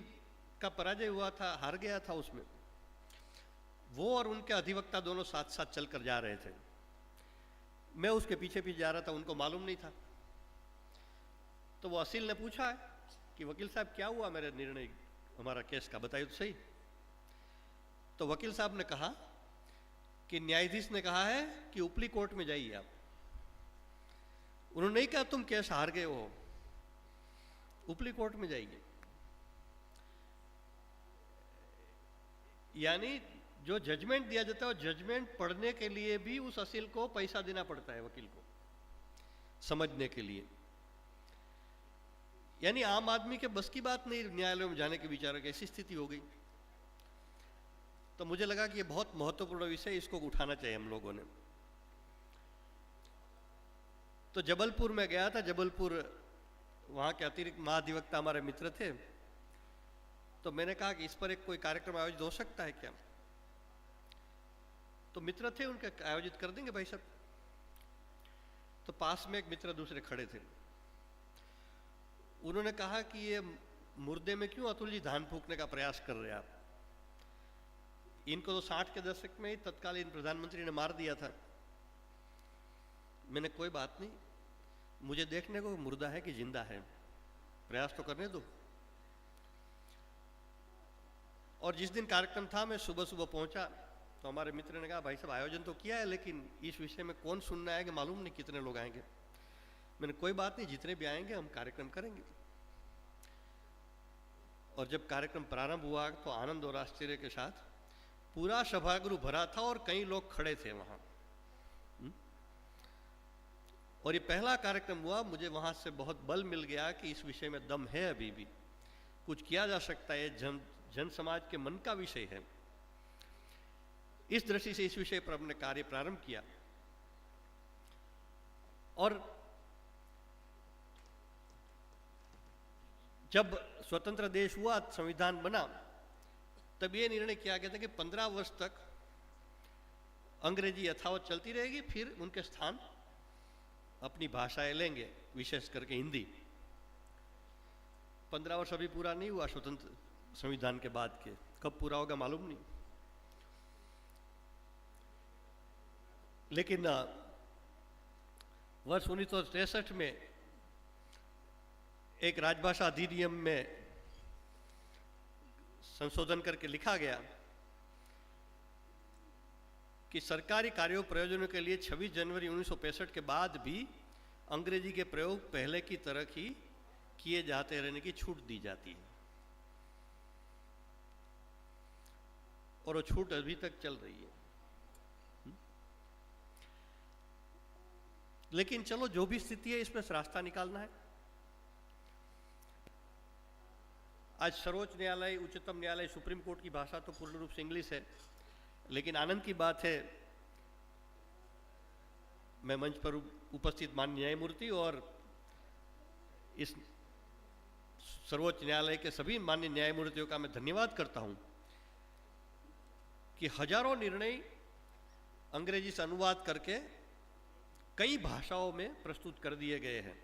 का पराजय हुआ था, हार गया था, उसमें वो और उनके अधिवक्ता दोनों साथ साथ चलकर जा रहे थे। मैं उसके पीछे पीछे जा रहा था, उनको मालूम नहीं था। तो वो असील ने पूछा कि वकील साहब क्या हुआ मेरे निर्णय, हमारा केस का, बताइए तो सही। तो वकील साहब ने कहा कि न्यायाधीश ने कहा है कि ऊपरी कोर्ट में जाइए आप। उन्होंने नहीं कहा तुम केस हार गए हो, ऊपरी कोर्ट में जाइए। यानी जो जजमेंट दिया जाता है, जजमेंट पढ़ने के लिए भी उस असील को पैसा देना पड़ता है, वकील को समझने के लिए। यानी आम आदमी के बस की बात नहीं न्यायालयों में जाने के विचारों की ऐसी स्थिति हो गई। तो मुझे लगा कि ये बहुत महत्वपूर्ण विषय, इसको उठाना चाहिए हम लोगों ने। तो जबलपुर में गया था। जबलपुर वहाँ के अतिरिक्त महाधिवक्ता हमारे मित्र थे, तो मैंने कहा कि इस पर एक कोई कार्यक्रम आयोजित हो सकता है क्या? तो मित्र थे उनके, आयोजित कर देंगे भाई साहब। तो पास में एक मित्र दूसरे खड़े थे, उन्होंने कहा कि ये मुर्दे में क्यों अतुल जी धान फूकने का प्रयास कर रहे हैं आप? इनको तो 60 के दशक में ही तत्कालीन प्रधानमंत्री ने मार दिया था। मैंने कोई बात नहीं, मुझे देखने को मुर्दा है कि जिंदा है, प्रयास तो करने दो। और जिस दिन कार्यक्रम था मैं सुबह सुबह पहुंचा तो हमारे मित्र ने कहा भाई साहब आयोजन तो किया है लेकिन इस विषय में कौन सुनने आएगा मालूम नहीं कितने लोग आएंगे। मैंने कोई बात नहीं, जितने भी आएंगे हम कार्यक्रम करेंगे। और जब कार्यक्रम प्रारंभ हुआ तो आनंद और आश्चर्य के साथ पूरा सभागृह भरा था और कई लोग खड़े थे वहां। और ये पहला कार्यक्रम हुआ, मुझे वहां से बहुत बल मिल गया कि इस विषय में दम है, अभी भी कुछ किया जा सकता है, जन समाज के मन का विषय है। इस दृष्टि से इस विषय पर हमने कार्य प्रारंभ किया। और जब स्वतंत्र देश हुआ, संविधान बना, तब ये निर्णय किया गया था कि 15 वर्ष तक अंग्रेजी यथावत चलती रहेगी, फिर उनके स्थान अपनी भाषाएं लेंगे, विशेष करके हिंदी। 15 वर्ष अभी पूरा नहीं हुआ स्वतंत्र संविधान के बाद के, कब पूरा होगा मालूम नहीं। लेकिन वर्ष 1963 में एक राजभाषा अधिनियम में संशोधन करके लिखा गया कि सरकारी कार्यों प्रयोजनों के लिए 26 जनवरी 1965 के बाद भी अंग्रेजी के प्रयोग पहले की तरह ही किए जाते रहने की छूट दी जाती है। और वो छूट अभी तक चल रही है। लेकिन चलो जो भी स्थिति है इसमें से रास्ता निकालना है। आज सर्वोच्च न्यायालय, उच्चतम न्यायालय, सुप्रीम कोर्ट की भाषा तो पूर्ण रूप से इंग्लिश है, लेकिन आनंद की बात है मैं मंच पर उपस्थित माननीय न्यायमूर्ति और इस सर्वोच्च न्यायालय के सभी माननीय न्यायमूर्तियों का मैं धन्यवाद करता हूं कि हजारों निर्णय अंग्रेजी से अनुवाद करके कई भाषाओं में प्रस्तुत कर दिए गए हैं।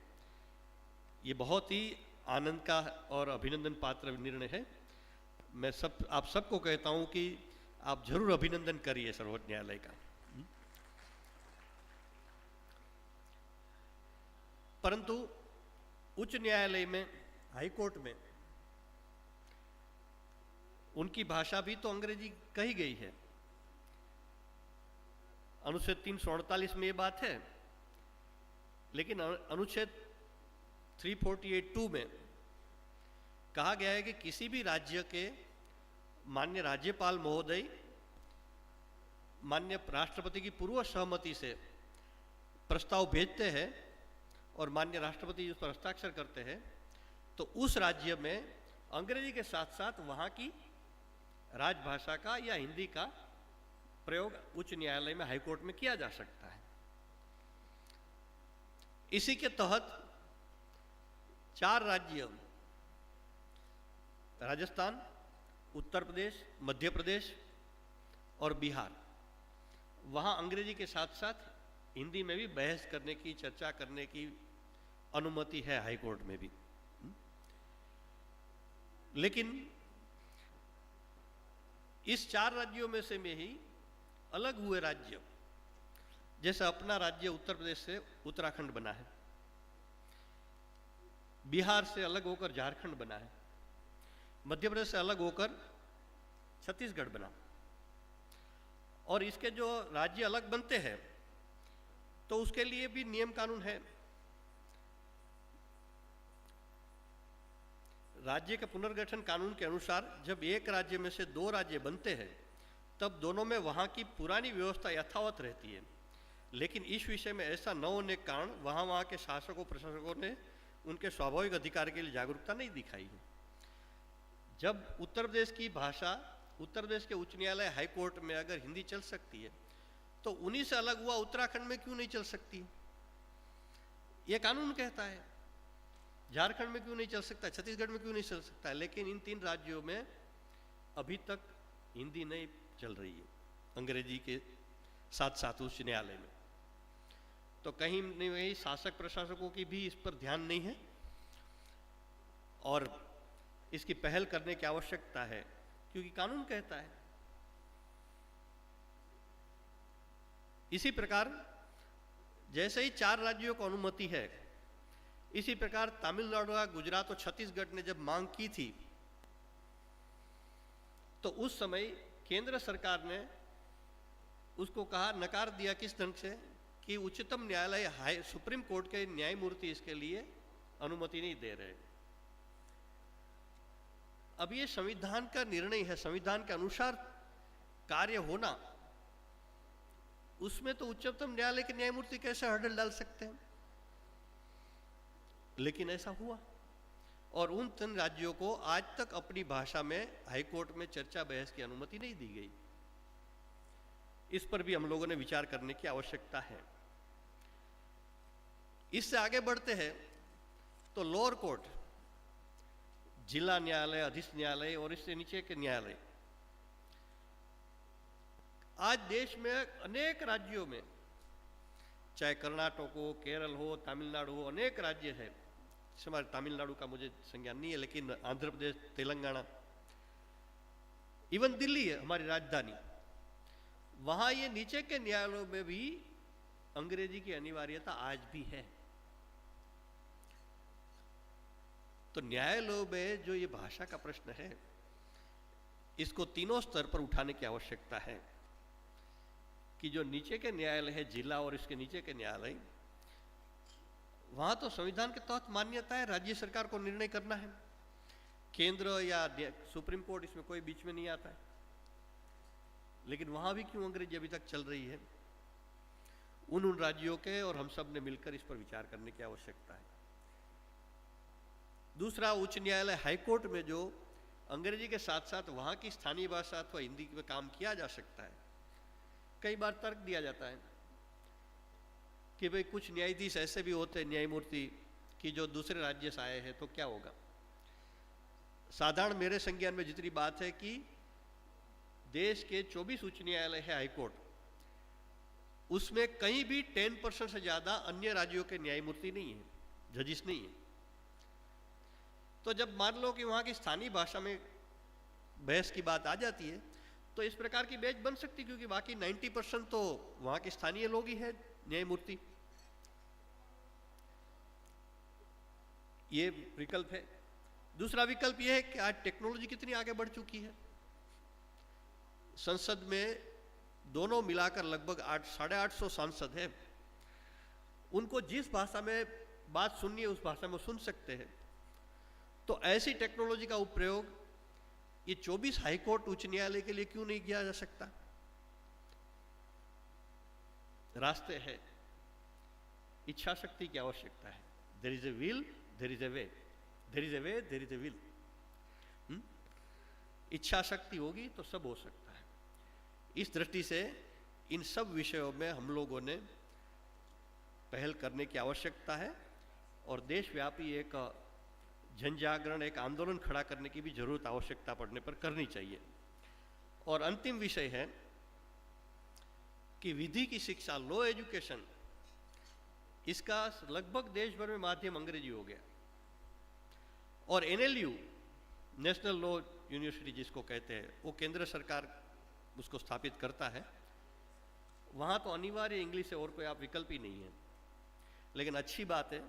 ये बहुत ही आनंद का और अभिनंदन पात्र निर्णय है। मैं आप सबको कहता हूं कि आप जरूर अभिनंदन करिए सर्वोच्च न्यायालय का। परंतु उच्च न्यायालय में, हाई कोर्ट में उनकी भाषा भी तो अंग्रेजी कही गई है। अनुच्छेद 348 में ये बात है, लेकिन अनुच्छेद 348(2) में कहा गया है कि किसी भी राज्य के माननीय राज्यपाल महोदय माननीय राष्ट्रपति की पूर्व सहमति से प्रस्ताव भेजते हैं और माननीय राष्ट्रपति उस पर हस्ताक्षर करते हैं, तो उस राज्य में अंग्रेजी के साथ साथ वहां की राजभाषा का या हिंदी का प्रयोग उच्च न्यायालय में, हाईकोर्ट में किया जा सकता है। इसी के तहत 4 राज्य, राजस्थान, उत्तर प्रदेश, मध्य प्रदेश और बिहार, वहां अंग्रेजी के साथ साथ हिंदी में भी बहस करने की, चर्चा करने की अनुमति है हाईकोर्ट में भी। लेकिन इस 4 राज्यों में से ही अलग हुए राज्य, जैसे अपना राज्य उत्तर प्रदेश से उत्तराखंड बना है, बिहार से अलग होकर झारखंड बना है, मध्य प्रदेश से अलग होकर छत्तीसगढ़ बना। और इसके जो राज्य अलग बनते हैं तो उसके लिए भी नियम कानून है। राज्य के पुनर्गठन कानून के अनुसार जब एक राज्य में से 2 राज्य बनते हैं तब दोनों में वहां की पुरानी व्यवस्था यथावत रहती है, लेकिन इस विषय में ऐसा न होने के कारण वहां के शासकों प्रशासकों ने उनके स्वाभाविक अधिकार के लिए जागरूकता नहीं दिखाई है। जब उत्तर प्रदेश की भाषा, उत्तर प्रदेश के उच्च न्यायालय, हाई कोर्ट में अगर हिंदी चल सकती है तो उन्हीं से अलग हुआ उत्तराखंड में क्यों नहीं चल सकती? यह कानून कहता है। झारखंड में क्यों नहीं चल सकता, छत्तीसगढ़ में क्यों नहीं चल सकता, लेकिन इन 3 राज्यों में अभी तक हिंदी नहीं चल रही है अंग्रेजी के साथ साथ उच्च न्यायालय में। तो कहीं न कहीं शासक प्रशासकों की भी इस पर ध्यान नहीं है और इसकी पहल करने की आवश्यकता है, क्योंकि कानून कहता है। इसी प्रकार जैसे ही 4 राज्यों को अनुमति है, इसी प्रकार तमिलनाडु, गुजरात और छत्तीसगढ़ ने जब मांग की थी तो उस समय केंद्र सरकार ने उसको कहा, नकार दिया किस ढंग से कि उच्चतम न्यायालय, सुप्रीम कोर्ट के न्यायमूर्ति इसके लिए अनुमति नहीं दे रहे। अब ये संविधान का निर्णय है, संविधान के अनुसार कार्य होना, उसमें तो उच्चतम न्यायालय के न्यायमूर्ति कैसे हर्डल डाल सकते हैं। लेकिन ऐसा हुआ और उन 3 राज्यों को आज तक अपनी भाषा में हाईकोर्ट में चर्चा बहस की अनुमति नहीं दी गई। इस पर भी हम लोगों ने विचार करने की आवश्यकता है। इससे आगे बढ़ते हैं तो लोअर कोर्ट, जिला न्यायालय, अधीश न्यायालय और इससे नीचे के न्यायालय, आज देश में अनेक राज्यों में, चाहे कर्नाटक हो, केरल हो, तमिलनाडु हो, अनेक राज्य है। हमारे तमिलनाडु का मुझे संज्ञान नहीं है, लेकिन आंध्र प्रदेश, तेलंगाना, इवन दिल्ली है हमारी राजधानी, वहां ये नीचे के न्यायालयों में भी अंग्रेजी की अनिवार्यता आज भी है। तो न्यायालयों में जो ये भाषा का प्रश्न है, इसको तीनों स्तर पर उठाने की आवश्यकता है कि जो नीचे के न्यायालय है, जिला और इसके नीचे के न्यायालय, वहां तो संविधान के तहत मान्यता है, राज्य सरकार को निर्णय करना है, केंद्र या सुप्रीम कोर्ट इसमें कोई बीच में नहीं आता है। लेकिन वहां भी क्यों अंग्रेजी अभी तक चल रही है? उन राज्यों के और हम सब ने मिलकर इस पर विचार करने की आवश्यकता है। दूसरा, उच्च न्यायालय, हाईकोर्ट में जो अंग्रेजी के साथ साथ वहां की स्थानीय भाषा अथवा हिंदी में काम किया जा सकता है। कई बार तर्क दिया जाता है कि भाई कुछ न्यायाधीश ऐसे भी होते हैं, न्यायमूर्ति, कि जो दूसरे राज्य से आए हैं, तो क्या होगा? साधारण मेरे संज्ञान में जितनी बात है कि देश के 24 उच्च न्यायालय है, हाईकोर्ट, उसमें कहीं भी 10% से ज्यादा अन्य राज्यों के न्यायमूर्ति नहीं है, जजिस नहीं है। तो जब मान लो कि वहां की स्थानीय भाषा में बहस की बात आ जाती है, तो इस प्रकार की बेंच बन सकती, क्योंकि बाकी 90% तो वहां के स्थानीय लोग ही है न्यायमूर्ति। ये विकल्प है। दूसरा विकल्प यह है कि आज टेक्नोलॉजी कितनी आगे बढ़ चुकी है। संसद में दोनों मिलाकर लगभग 850 सांसद हैं। उनको जिस भाषा में बात सुननी है उस भाषा में सुन सकते हैं। तो ऐसी टेक्नोलॉजी का उपयोग ये 24 हाईकोर्ट उच्च न्यायालय के लिए क्यों नहीं किया जा सकता? रास्ते हैं, इच्छा शक्ति की आवश्यकता है। There is a will, there is a way, there is a way, there is a will. इच्छा शक्ति होगी तो सब हो सकता है। इस दृष्टि से इन सब विषयों में हम लोगों ने पहल करने की आवश्यकता है और देशव्यापी एक जनजागरण, एक आंदोलन खड़ा करने की भी जरूरत, आवश्यकता पड़ने पर करनी चाहिए। और अंतिम विषय है कि विधि की शिक्षा, लॉ एजुकेशन, इसका लगभग देश भर में माध्यम अंग्रेजी हो गया। और NLU, नेशनल लॉ यूनिवर्सिटी जिसको कहते हैं, वो केंद्र सरकार उसको स्थापित करता है। वहाँ तो अनिवार्य इंग्लिश है और कोई आप विकल्प ही नहीं है। लेकिन अच्छी बात है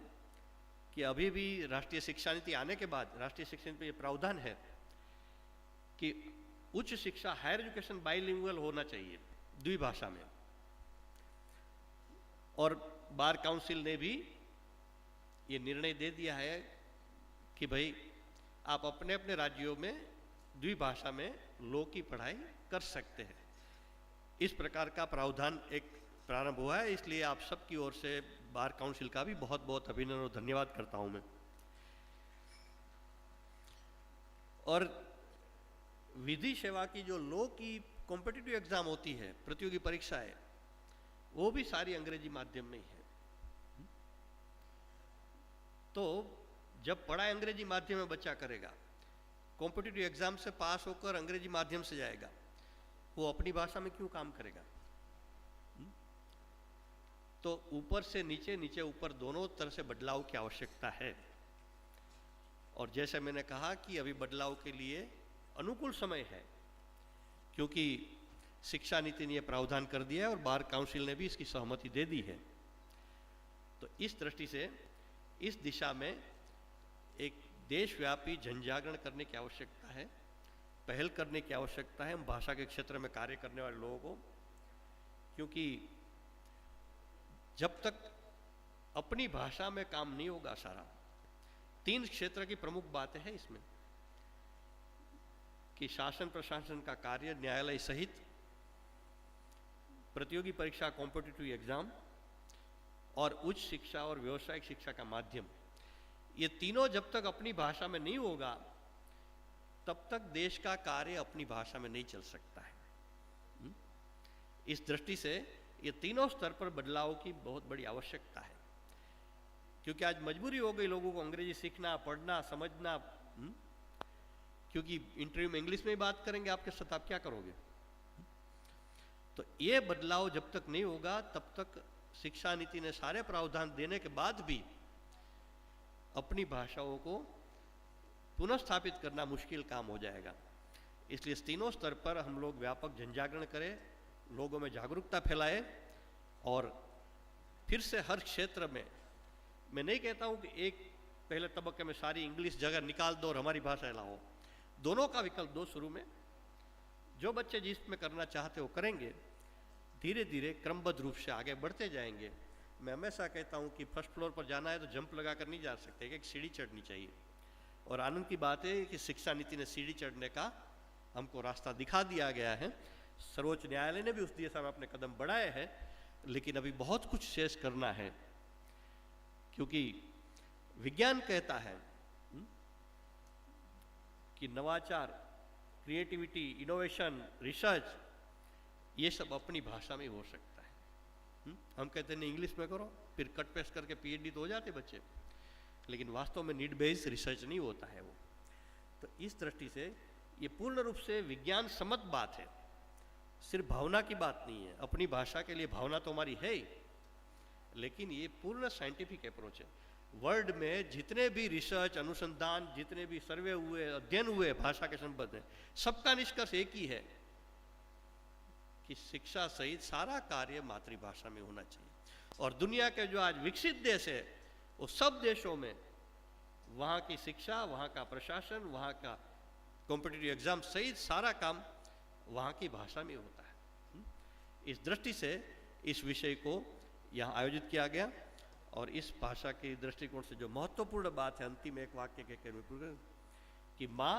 कि अभी भी राष्ट्रीय शिक्षा नीति आने के बाद राष्ट्रीय शिक्षा नीति में ये प्रावधान है कि उच्च शिक्षा, हायर एजुकेशन बाइलिंगुअल होना चाहिए, द्विभाषा में। और बार काउंसिल ने भी ये निर्णय दे दिया है कि भाई आप अपने अपने राज्यों में द्विभाषा में लॉ की पढ़ाई कर सकते हैं। इस प्रकार का प्रावधान एक प्रारंभ हुआ है, इसलिए आप सबकी ओर से बार काउंसिल का भी बहुत बहुत अभिनंदन और धन्यवाद करता हूं मैं। और विधि सेवा की जो लॉ की कॉम्पिटिटिव एग्जाम होती है, प्रतियोगी परीक्षाएं, वो भी सारी अंग्रेजी माध्यम में ही है। तो जब पढ़ाई अंग्रेजी माध्यम में बच्चा करेगा, कॉम्पिटिटिव एग्जाम से पास होकर अंग्रेजी माध्यम से जाएगा, वो अपनी भाषा में क्यों काम करेगा? तो ऊपर से नीचे, नीचे ऊपर, दोनों तरह से बदलाव की आवश्यकता है। और जैसे मैंने कहा कि अभी बदलाव के लिए अनुकूल समय है, क्योंकि शिक्षा नीति ने यह प्रावधान कर दिया है और बार काउंसिल ने भी इसकी सहमति दे दी है। तो इस दृष्टि से इस दिशा में एक देशव्यापी जनजागरण करने की आवश्यकता है, पहल करने की आवश्यकता है हम भाषा के क्षेत्र में कार्य करने वाले लोगों को, क्योंकि जब तक अपनी भाषा में काम नहीं होगा सारा, 3 क्षेत्र की प्रमुख बातें हैं इसमें कि शासन प्रशासन का कार्य, न्यायालय सहित प्रतियोगी परीक्षा कॉम्पिटिटिव एग्जाम और उच्च शिक्षा और व्यावसायिक शिक्षा का माध्यम, ये तीनों जब तक अपनी भाषा में नहीं होगा तब तक देश का कार्य अपनी भाषा में नहीं चल सकता है। इस दृष्टि से ये तीनों स्तर पर बदलाव की बहुत बड़ी आवश्यकता है, क्योंकि आज मजबूरी हो गई लोगों को अंग्रेजी सीखना, पढ़ना, समझना, क्योंकि इंटरव्यू में इंग्लिश में ही बात करेंगे आपके साथ, आप क्या करोगे? तो ये बदलाव जब तक नहीं होगा तब तक शिक्षा नीति ने सारे प्रावधान देने के बाद भी अपनी भाषाओं को पुनः स्थापित करना मुश्किल काम हो जाएगा। इसलिए इस तीनों स्तर पर हम लोग व्यापक जनजागरण करें, लोगों में जागरूकता फैलाए और फिर से हर क्षेत्र में, मैं नहीं कहता हूं कि एक पहले तबक्के में सारी इंग्लिश जगह निकाल दो और हमारी भाषा लाओ, दोनों का विकल्प दो। शुरू में जो बच्चे जिसमें करना चाहते हो करेंगे, धीरे धीरे क्रमबद्ध रूप से आगे बढ़ते जाएंगे। मैं हमेशा कहता हूं कि फर्स्ट फ्लोर पर जाना है तो जंप लगाकर नहीं जा सकते, एक सीढ़ी चढ़नी चाहिए। और आनंद की बात है कि शिक्षा नीति ने सीढ़ी चढ़ने का हमको रास्ता दिखा दिया गया है। सर्वोच्च न्यायालय ने भी उस दिशा में अपने कदम बढ़ाए हैं, लेकिन अभी बहुत कुछ शेष करना है, क्योंकि विज्ञान कहता है कि नवाचार, क्रिएटिविटी, इनोवेशन, रिसर्च, ये सब अपनी भाषा में हो सकता है। हम कहते हैं इंग्लिश में करो, फिर कट पेस्ट करके पीएचडी तो हो जाते बच्चे, लेकिन वास्तव में नीड बेस्ड रिसर्च नहीं होता है वो। तो इस दृष्टि से ये पूर्ण रूप से विज्ञान सम्मत बात है, सिर्फ भावना की बात नहीं है। अपनी भाषा के लिए भावना तो हमारी है ही, लेकिन ये पूर्ण साइंटिफिक अप्रोच है। वर्ल्ड में जितने भी रिसर्च, अनुसंधान, जितने भी सर्वे हुए, अध्ययन हुए भाषा के संबंध में, सबका निष्कर्ष एक ही है कि शिक्षा सहित सारा कार्य मातृभाषा में होना चाहिए। और दुनिया के जो आज विकसित देश है, वो सब देशों में वहाँ की शिक्षा, वहाँ का प्रशासन, वहाँ का कॉम्पिटिटिव एग्जाम सहित सारा काम वहाँ की भाषा में होता है। इस दृष्टि से इस विषय को यहाँ आयोजित किया गया। और इस भाषा के दृष्टिकोण से जो महत्वपूर्ण बात है, अंतिम एक वाक्य के कि माँ,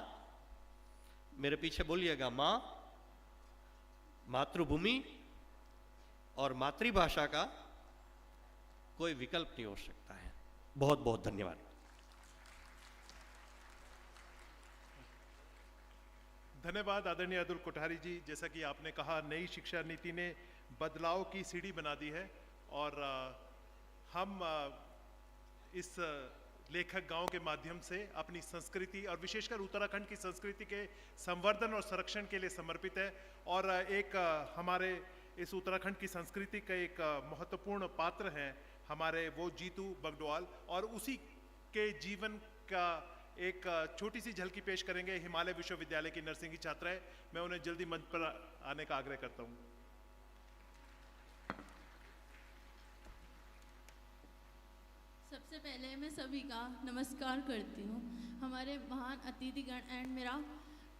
मेरे पीछे बोलिएगा, माँ, मातृभूमि और मातृभाषा का कोई विकल्प नहीं हो सकता है। बहुत बहुत धन्यवाद। धन्यवाद आदरणीय अतुल कोठारी जी। जैसा कि आपने कहा, नई शिक्षा नीति ने बदलाव की सीढ़ी बना दी है और हम इस लेखक गांव के माध्यम से अपनी संस्कृति और विशेषकर उत्तराखंड की संस्कृति के संवर्धन और संरक्षण के लिए समर्पित है। और एक हमारे इस उत्तराखंड की संस्कृति का एक महत्वपूर्ण पात्र हैं हमारे वो जीतू बगडोआल, और उसी के जीवन का एक छोटी सी झलकी पेश करेंगे हिमालय विश्वविद्यालय की नरसिंह छात्राएं। मैं उन्हें जल्दी मंच पर आने का आग्रह करता हूं। सबसे पहले मैं सभी का नमस्कार करती हूँ। हमारे महान अतिथिगण एंड मेरा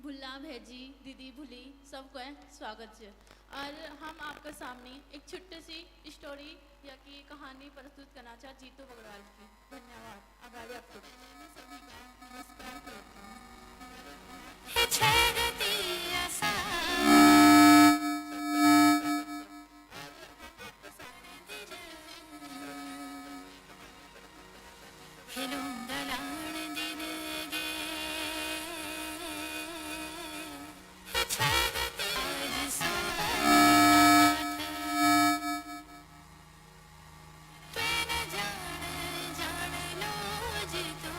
भुल्ला भैजी, दीदी भुली, सबको स्वागत है। और हम आपके सामने एक छोटी सी स्टोरी या की कहानी प्रस्तुत करना चाहते जीतू बगड़वाल की। धन्यवाद। आभारी आपको। मैं सभी का नमस्कार करती हूँ। जान लो जी तो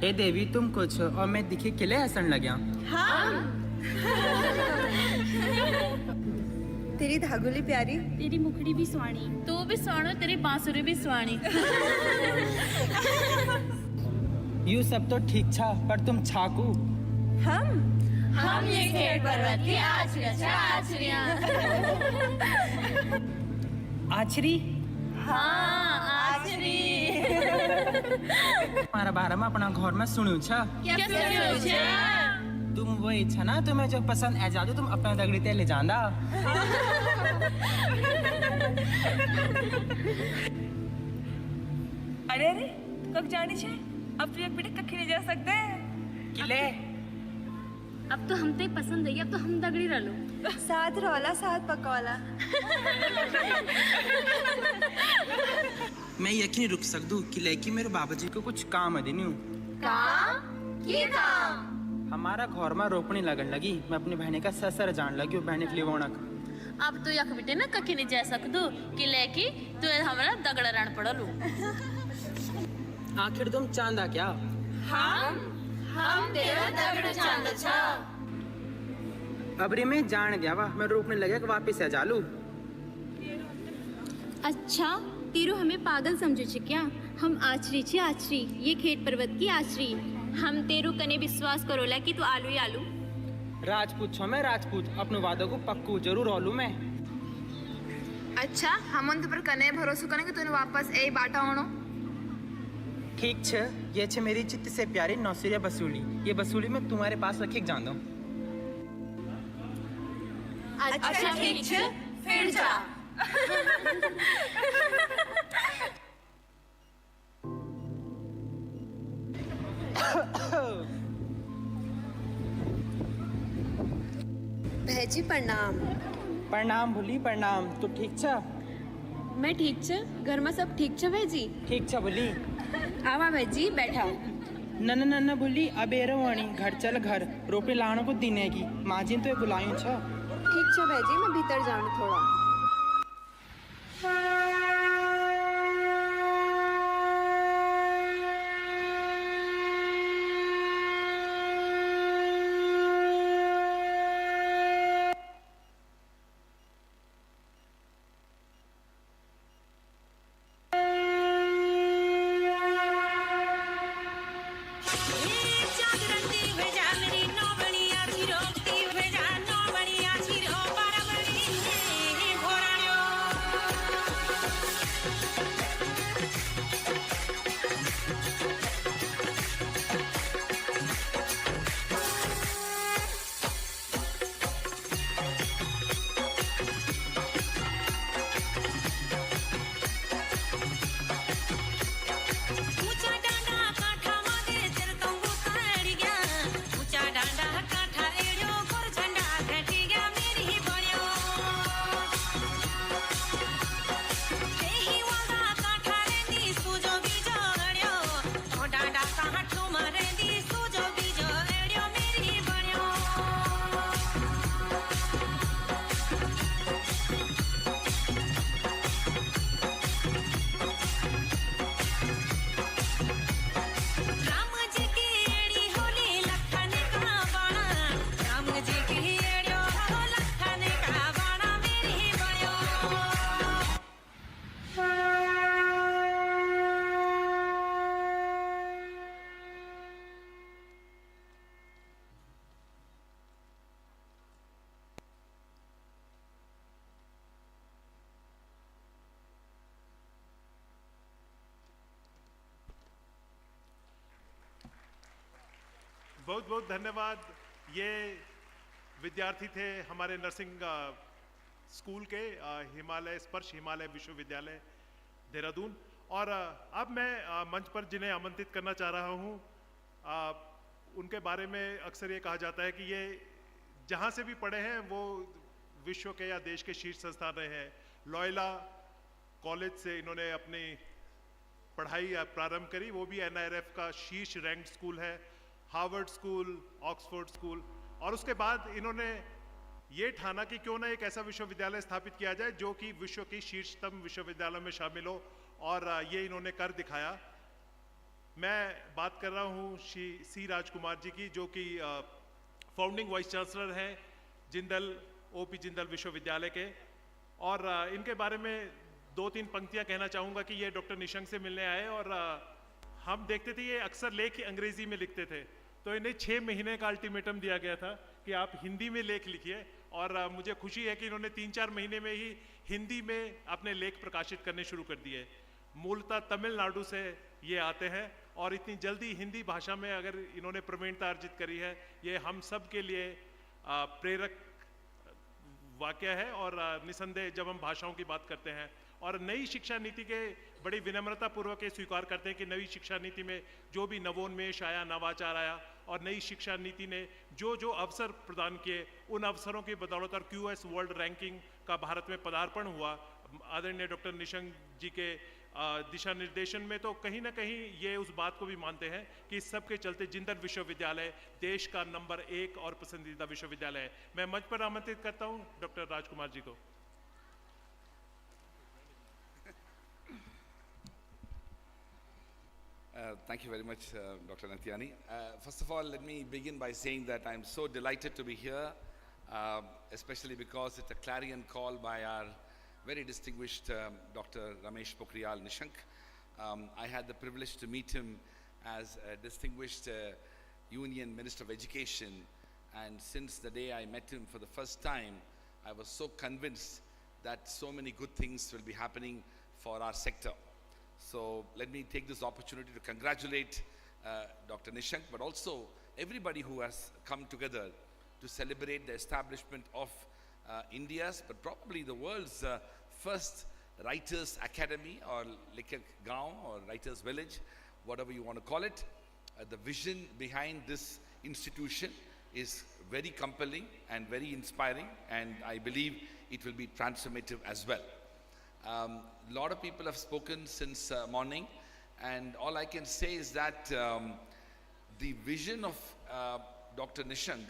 ए देवी तुम कुछ और मैं दिखे किले हसन लग्या। तेरी धागुली प्यारी, तेरी मुखड़ी भी सुहानी, तू भी सुहानो, तेरी बांसुरी भी सुहानी। यू सब तो ठीक छा पर तुम छाकू। हम ये खेत पर्वत की आचरियां। आचरी हाँ, आचरी। हमारा बारे में अपना घर में सुनू छा। क्या सुनियो छे? तुम वही छा ना तुम्हें जो पसंद आ जाती तुम अपना दगड़ी ते ले जांदा। अरे अरे कब जानी छे? अब तू एक बेटे कखी नहीं जा सकते। किले अब तो हम ते पसंद है, अब तो हम दगड़ी रलो। साथ रोला साथ पकौला। मैं यकीन रुक सकदू किले की मेरे बाबा जी को कुछ काम है दिनू। काम? हमारा घर में रोपनी लगन लगी, मैं अपनी बहने का ससर जान लगी बहने के लिए वोणक। अब तो यक बेटे ना कखी नहीं जा सकदू कि लेकी तू हमारा दगड़ रण पड़लू। आखिर तुम चांदा क्या? हम तेरा दगड़ चांद छा। अबरी में जान गया वा मैं रोपने लगे कि वापिस आ जालू। अच्छा तेरू हमें पागल समझो छे क्या? हम आचरी छे आचरी, ये खेत पर्वत की आचरी। हम तेरू कने विश्वास करोला कि तू आलू ही आलू। राजपूत छो मैं राजपूत, अपने वादों को पक्कू जरूर ओलू मैं। अच्छा हम उन पर कने भरोसा करें कि तूने वापस ए बाटा होनो। ठीक छे, ये छे मेरी चित्त से प्यारी नौसिरिया बसूली। ये बसूली मैं तुम्हारे पास रखे जान दो। अच्छा ठीक छे, फिर जा। भैजी प्रणाम। प्रणाम भूली प्रणाम। तू ठीक छा? मैं ठीक छे, घर में सब ठीक छे भैजी? ठीक छा भूली। आवा भैजी बैठा। नन्ना नन्ना भूली अब एरो वाणी घर चल घर रोपनी लाने को दिनेगी माँ जी तो बुलायूं छा। ठीक छे भैजी, मैं भीतर जाऊँ थोड़ा। बहुत बहुत धन्यवाद। ये विद्यार्थी थे हमारे नर्सिंग स्कूल के हिमालय स्पर्श हिमालय विश्वविद्यालय देहरादून। और अब मैं मंच पर जिन्हें आमंत्रित करना चाह रहा हूँ, उनके बारे में अक्सर ये कहा जाता है कि ये जहाँ से भी पढ़े हैं वो विश्व के या देश के शीर्ष संस्थान रहे हैं। लॉयला कॉलेज से इन्होंने अपनी पढ़ाई प्रारंभ करी, वो भी NIRF का शीर्ष रैंक स्कूल है। हार्वर्ड स्कूल, ऑक्सफोर्ड स्कूल, और उसके बाद इन्होंने ये ठाना कि क्यों ना एक ऐसा विश्वविद्यालय स्थापित किया जाए जो कि विश्व की शीर्षतम विश्वविद्यालयों में शामिल हो, और ये इन्होंने कर दिखाया। मैं बात कर रहा हूँ श्री सी राजकुमार जी की, जो कि फाउंडिंग वाइस चांसलर हैं जिंदल ओपी जिंदल विश्वविद्यालय के। और इनके बारे में 2-3 पंक्तियां कहना चाहूँगा कि ये डॉक्टर निशंक से मिलने आए और हम देखते थे ये अक्सर लेख ही अंग्रेजी में लिखते थे, तो इन्हें 6 महीने का अल्टीमेटम दिया गया था कि आप हिंदी में लेख लिखिए। और मुझे खुशी है कि इन्होंने 3-4 महीने में ही हिंदी में अपने लेख प्रकाशित करने शुरू कर दिए। मूलतः तमिलनाडु से ये आते हैं और इतनी जल्दी हिंदी भाषा में अगर इन्होंने प्रवीणता अर्जित करी है, ये हम सब के लिए प्रेरक वाक्य है। और निसंदेह जब हम भाषाओं की बात करते हैं और नई शिक्षा नीति के बड़ी विनम्रता पूर्वक ये स्वीकार करते हैं कि नई शिक्षा नीति में जो भी नवोन्मेष आया, नवाचार आया और नई शिक्षा नीति ने जो जो अवसर प्रदान किए, उन अवसरों की बदौलत और QS वर्ल्ड रैंकिंग का भारत में पदार्पण हुआ आदरणीय डॉक्टर निशंक जी के दिशा निर्देशन में, तो कहीं ना कहीं ये उस बात को भी मानते हैं कि इस सब के चलते जिंदल विश्वविद्यालय देश का नंबर 1 और पसंदीदा विश्वविद्यालय है। मैं मंच पर आमंत्रित करता हूँ डॉक्टर राजकुमार जी को। Thank you very much, Dr. Natyani. First of all, let me begin by saying that I'm so delighted to be here, especially because it's a clarion call by our very distinguished Dr. Ramesh Pokhriyal Nishank. I had the privilege to meet him as a distinguished Union Minister of Education, and since the day I met him for the first time, I was so convinced that so many good things will be happening for our sector. So let me take this opportunity to congratulate Dr. Nishank, but also everybody who has come together to celebrate the establishment of India's, but probably the world's first Writers Academy, or Likhat Gaon, or Writers Village, whatever you want to call it. The vision behind this institution is very compelling and very inspiring, and I believe it will be transformative as well. A lot of people have spoken since morning, and all I can say is that the vision of Dr. Nishank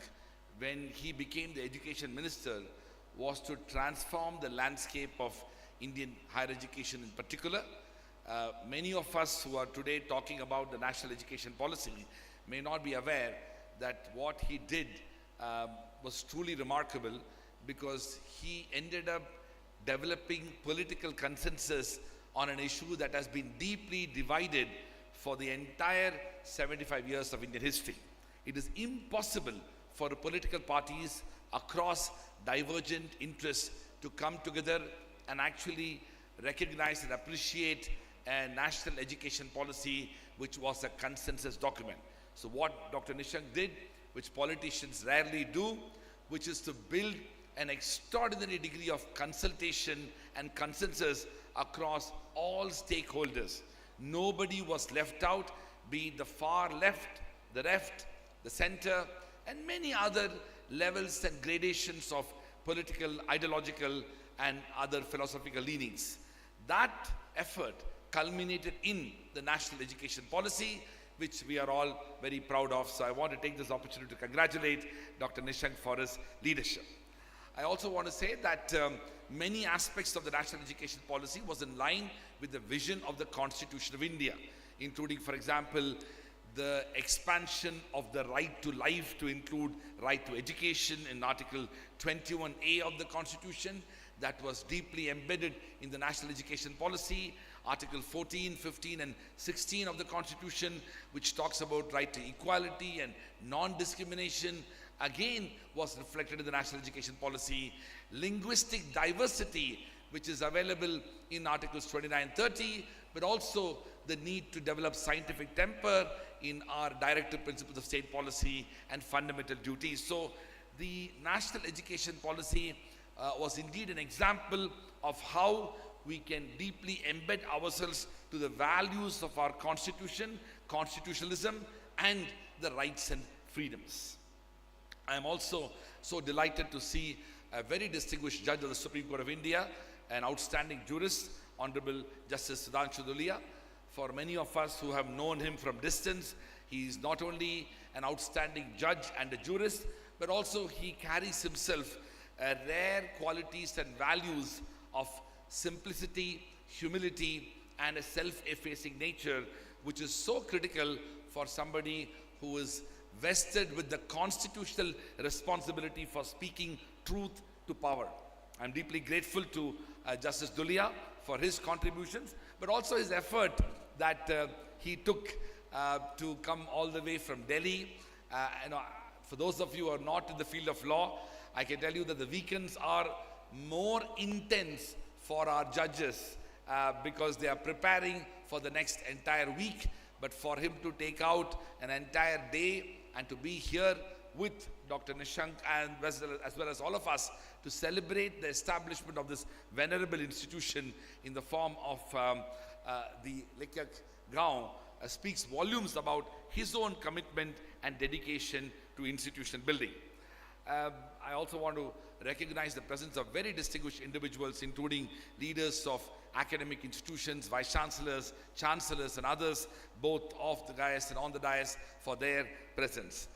when he became the education minister was to transform the landscape of Indian higher education in particular. Many of us who are today talking about the national education policy may not be aware that what he did was truly remarkable, because he ended up developing political consensus on an issue that has been deeply divided for the entire 75 years of Indian history. It is impossible for the political parties across divergent interests to come together and actually recognize and appreciate a national education policy which was a consensus document. So what Dr. Nishank did, which politicians rarely do, which is to build an extraordinary degree of consultation and consensus across all stakeholders. Nobody was left out, be it the far left, the center, and many other levels and gradations of political, ideological, and other philosophical leanings. That effort culminated in the national education policy, which we are all very proud of. So I want to take this opportunity to congratulate Dr. Nishank for his leadership. I also want to say that many aspects of the national education policy was in line with the vision of the Constitution of India, including, for example, the expansion of the right to life to include right to education in Article 21A of the Constitution. That was deeply embedded in the national education policy. Article 14, 15, and 16 of the Constitution, which talks about right to equality and non-discrimination, again was reflected in the national education policy. Linguistic diversity, which is available in Articles 29 and 30, but also the need to develop scientific temper in our directive principles of state policy and fundamental duties. So the national education policy was indeed an example of how we can deeply embed ourselves to the values of our constitution, constitutionalism, and the rights and freedoms. I am also so delighted to see a very distinguished judge of the Supreme Court of India, an outstanding jurist, Honorable Justice Sudhanshu Dhulia. For many of us who have known him from distance, he is not only an outstanding judge and a jurist, but also he carries himself rare qualities and values of simplicity, humility, and a self-effacing nature, which is so critical for somebody who is vested with the constitutional responsibility for speaking truth to power. I'm deeply grateful to Justice Dhulia for his contributions, but also his effort that he took to come all the way from Delhi. For those of you who are not in the field of law, I can tell you that the weekends are more intense for our judges because they are preparing for the next entire week. But for him to take out an entire day and to be here with Dr. Nishank and as well as all of us to celebrate the establishment of this venerable institution in the form of the Lekyak Gaon speaks volumes about his own commitment and dedication to institution building. I also want to recognize the presence of very distinguished individuals, including leaders of academic institutions, vice chancellors, chancellors, and others, both off the dais and on the dais, for their presence.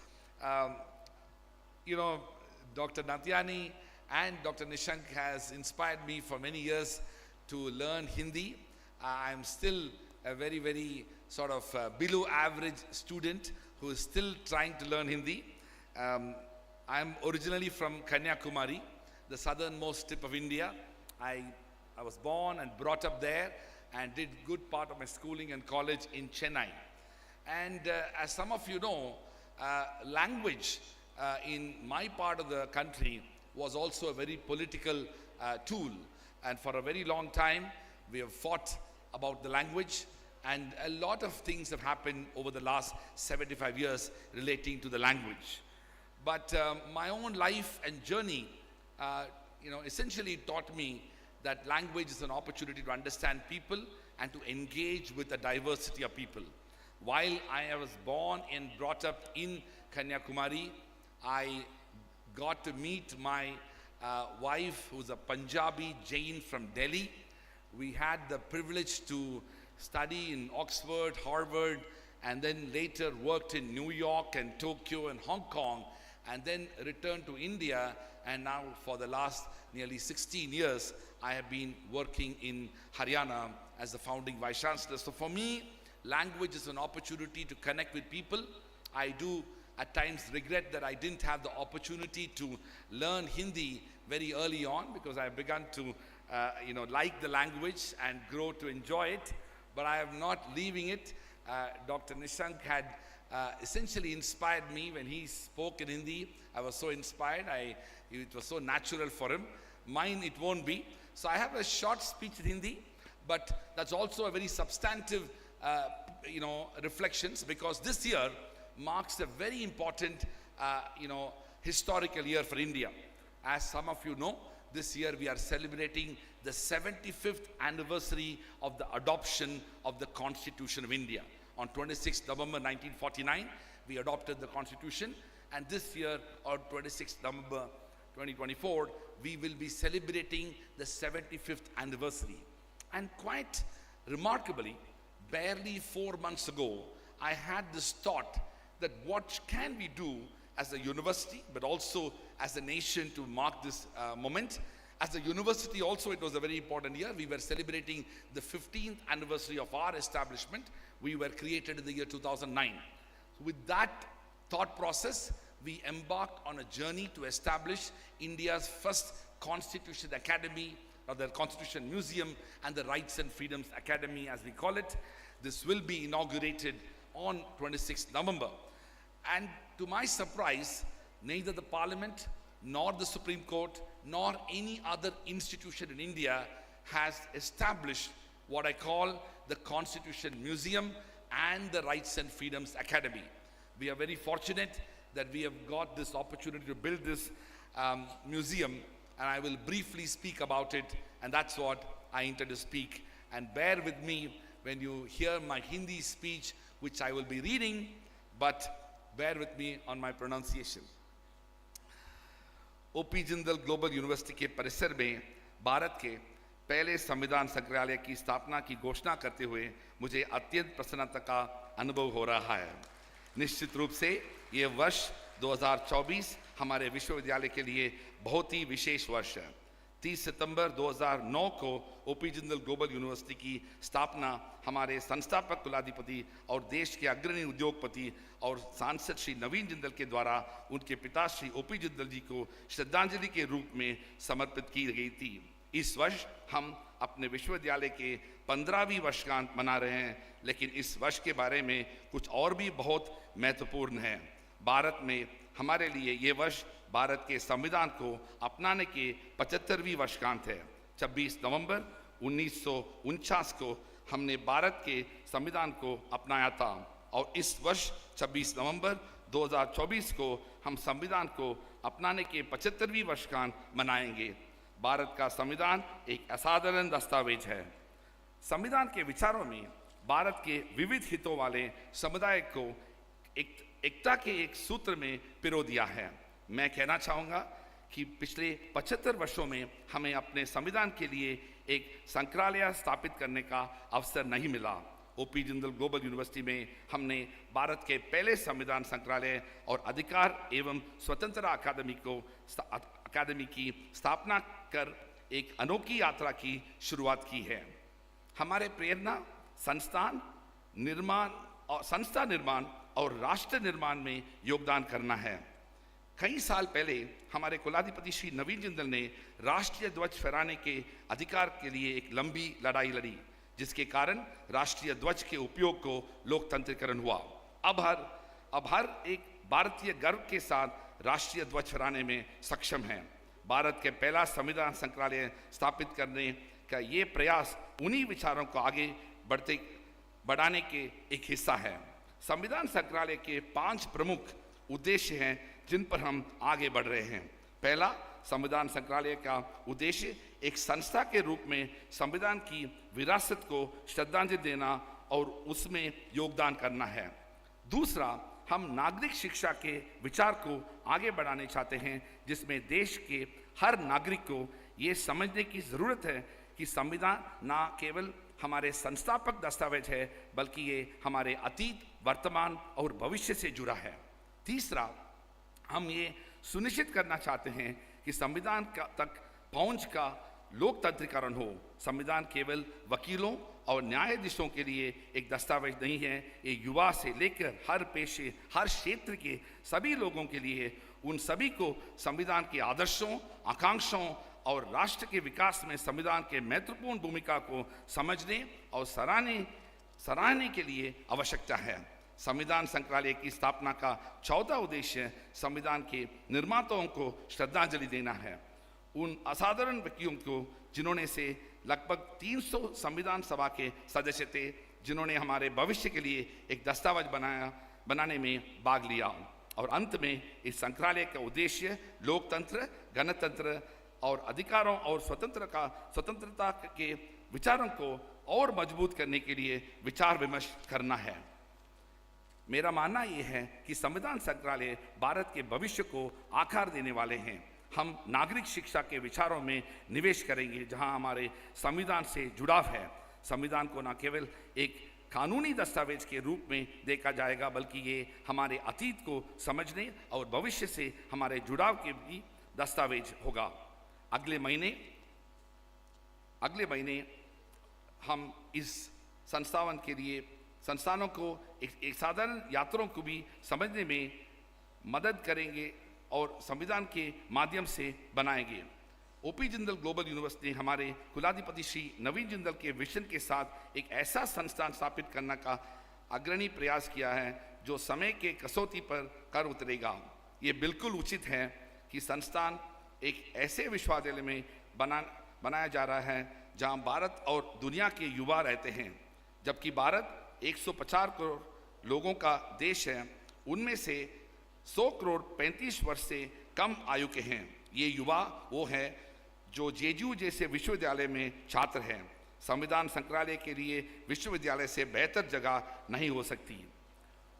Dr. Nathiani and Dr. Nishank has inspired me for many years to learn Hindi. I'm still a very, very sort of below average student who is still trying to learn Hindi. I'm originally from Kanyakumari, the southernmost tip of India. I was born and brought up there and did good part of my schooling and college in Chennai. And as some of you know, language in my part of the country was also a very political tool. And for a very long time, we have fought about the language, and a lot of things have happened over the last 75 years relating to the language. But my own life and journey, essentially taught me that language is an opportunity to understand people and to engage with a diversity of people. While I was born and brought up in Kanyakumari, I got to meet my wife, who's a Punjabi Jain from Delhi. We had the privilege to study in Oxford, Harvard, and then later worked in New York and Tokyo and Hong Kong, and then returned to India. And now for the last nearly 16 years, I have been working in Haryana as the founding vice chancellor. So for me, language is an opportunity to connect with people. I do at times regret that I didn't have the opportunity to learn Hindi very early on, because I have begun to like the language and grow to enjoy it, but I am not leaving it. Dr. Nishank had essentially inspired me when he spoke in Hindi. I was so inspired. It was so natural for him. Mine, it won't be. So I have a short speech in Hindi, but that's also a very substantive, reflections, because this year marks a very important, historical year for India. As some of you know, this year we are celebrating the 75th anniversary of the adoption of the Constitution of India. On 26th November 1949, we adopted the Constitution, and this year, on 26th November 2024, we will be celebrating the 75th anniversary. And quite remarkably, barely 4 months ago, I had this thought that what can we do as a university, but also as a nation, to mark this moment. As a university also, it was a very important year. We were celebrating the 15th anniversary of our establishment. We were created in the year 2009. With that thought process, we embarked on a journey to establish India's first Constitution Academy, or the Constitution Museum, and the Rights and Freedoms Academy, as we call it. This will be inaugurated on 26th November. And to my surprise, neither the Parliament, nor the Supreme Court, nor any other institution in India has established what I call the Constitution Museum and the Rights and Freedoms Academy. We are very fortunate that we have got this opportunity to build this museum, and I will briefly speak about it, and that's what I intend to speak. And bear with me when you hear my Hindi speech, which I will be reading, but bear with me on my pronunciation. O.P. Jindal global university के परिसर में भारत के पहले संविधान संग्रहालय की स्थापना की घोषणा करते हुए मुझे अत्यंत प्रसन्नता का अनुभव हो रहा है। निश्चित रूप से ये वर्ष 2024 हमारे विश्वविद्यालय के लिए बहुत ही विशेष वर्ष है। 30 सितंबर 2009 को ओपी जिंदल ग्लोबल यूनिवर्सिटी की स्थापना हमारे संस्थापक कुलाधिपति और देश के अग्रणी उद्योगपति और सांसद श्री नवीन जिंदल के द्वारा उनके पिता श्री ओपी जिंदल जी को श्रद्धांजलि के रूप में समर्पित की गई थी। इस वर्ष हम अपने विश्वविद्यालय के 15वीं वर्षगांठ मना रहे हैं, लेकिन इस वर्ष के बारे में कुछ और भी बहुत महत्वपूर्ण है। भारत में हमारे लिए ये वर्ष भारत के संविधान को अपनाने के 75वीं वर्षगांठ है। 26 नवंबर 1949 को हमने भारत के संविधान को अपनाया था और इस वर्ष 26 नवंबर 2024 को हम संविधान को अपनाने के 75वीं वर्षगांठ मनाएंगे। भारत का संविधान एक असाधारण दस्तावेज है। संविधान के विचारों में भारत के विविध हितों वाले समुदाय को एकता के एक सूत्र में पिरो दिया है। मैं कहना चाहूँगा कि पिछले 75 वर्षों में हमें अपने संविधान के लिए एक संग्रहालय स्थापित करने का अवसर नहीं मिला। ओपी जिंदल ग्लोबल यूनिवर्सिटी में हमने भारत के पहले संविधान संग्रहालय और अधिकार एवं स्वतंत्रता अकादमी की स्थापना कर एक अनोखी यात्रा की शुरुआत की है। हमारे प्रेरणा संस्था निर्माण और राष्ट्र निर्माण में योगदान करना है। कई साल पहले हमारे कुलाधिपति श्री नवीन जिंदल ने राष्ट्रीय ध्वज फहराने के अधिकार के लिए एक लंबी लड़ाई लड़ी, जिसके कारण राष्ट्रीय ध्वज के उपयोग को लोकतंत्रीकरण हुआ। अब हर एक भारतीय गर्व के साथ राष्ट्रीय ध्वज फहराने में सक्षम है। भारत के पहला संविधान संग्रहालय स्थापित करने का ये प्रयास उन्हीं विचारों को आगे बढ़ाने के एक हिस्सा है। संविधान संग्रहालय के 5 प्रमुख उद्देश्य हैं जिन पर हम आगे बढ़ रहे हैं। पहला, संविधान संग्रहालय का उद्देश्य एक संस्था के रूप में संविधान की विरासत को श्रद्धांजलि देना और उसमें योगदान करना है। दूसरा, हम नागरिक शिक्षा के विचार को आगे बढ़ाने चाहते हैं, जिसमें देश के हर नागरिक को ये समझने की ज़रूरत है कि संविधान न केवल हमारे संस्थापक दस्तावेज है, बल्कि ये हमारे अतीत, वर्तमान और भविष्य से जुड़ा है। तीसरा, हम ये सुनिश्चित करना चाहते हैं कि संविधान तक पहुंच का लोकतंत्रीकरण हो। संविधान केवल वकीलों और न्यायाधीशों के लिए एक दस्तावेज नहीं है, ये युवा से लेकर हर पेशे, हर क्षेत्र के सभी लोगों के लिए, उन सभी को संविधान के आदर्शों, आकांक्षाओं और राष्ट्र के विकास में संविधान के महत्वपूर्ण भूमिका को समझने और सराहने के लिए आवश्यकता है। संविधान संग्रहालय की स्थापना का 14वां उद्देश्य संविधान के निर्माताओं को श्रद्धांजलि देना है। उन असाधारण व्यक्तियों को जिन्होंने से लगभग 300 संविधान सभा के सदस्य थे, जिन्होंने हमारे भविष्य के लिए एक दस्तावेज बनाने में भाग लिया। और अंत में इस संग्रहालय का उद्देश्य लोकतंत्र, गणतंत्र और अधिकारों और स्वतंत्रता के विचारों को और मजबूत करने के लिए विचार विमर्श करना है। मेरा मानना यह है कि संविधान संग्रहालय भारत के भविष्य को आकार देने वाले हैं। हम नागरिक शिक्षा के विचारों में निवेश करेंगे, जहां हमारे संविधान से जुड़ाव है। संविधान को न केवल एक कानूनी दस्तावेज के रूप में देखा जाएगा, बल्कि ये हमारे अतीत को समझने और भविष्य से हमारे जुड़ाव के भी दस्तावेज होगा। अगले महीने हम इस संस्थानों को एक साधारण यात्रियों को भी समझने में मदद करेंगे और संविधान के माध्यम से बनाएंगे। ओपी जिंदल ग्लोबल यूनिवर्सिटी ने हमारे कुलाधिपति श्री नवीन जिंदल के विजन के साथ एक ऐसा संस्थान स्थापित करने का अग्रणी प्रयास किया है जो समय के कसौटी पर कर उतरेगा। ये बिल्कुल उचित है कि संस्थान एक ऐसे विश्वविद्यालय में बनाया जा रहा है जहां भारत और दुनिया के युवा रहते हैं। जबकि भारत 150 करोड़ लोगों का देश है, उनमें से 100 करोड़ 35 वर्ष से कम आयु के हैं। ये युवा वो है जो जेयू जैसे विश्वविद्यालय में छात्र हैं। संविधान संग्रहालय के लिए विश्वविद्यालय से बेहतर जगह नहीं हो सकती।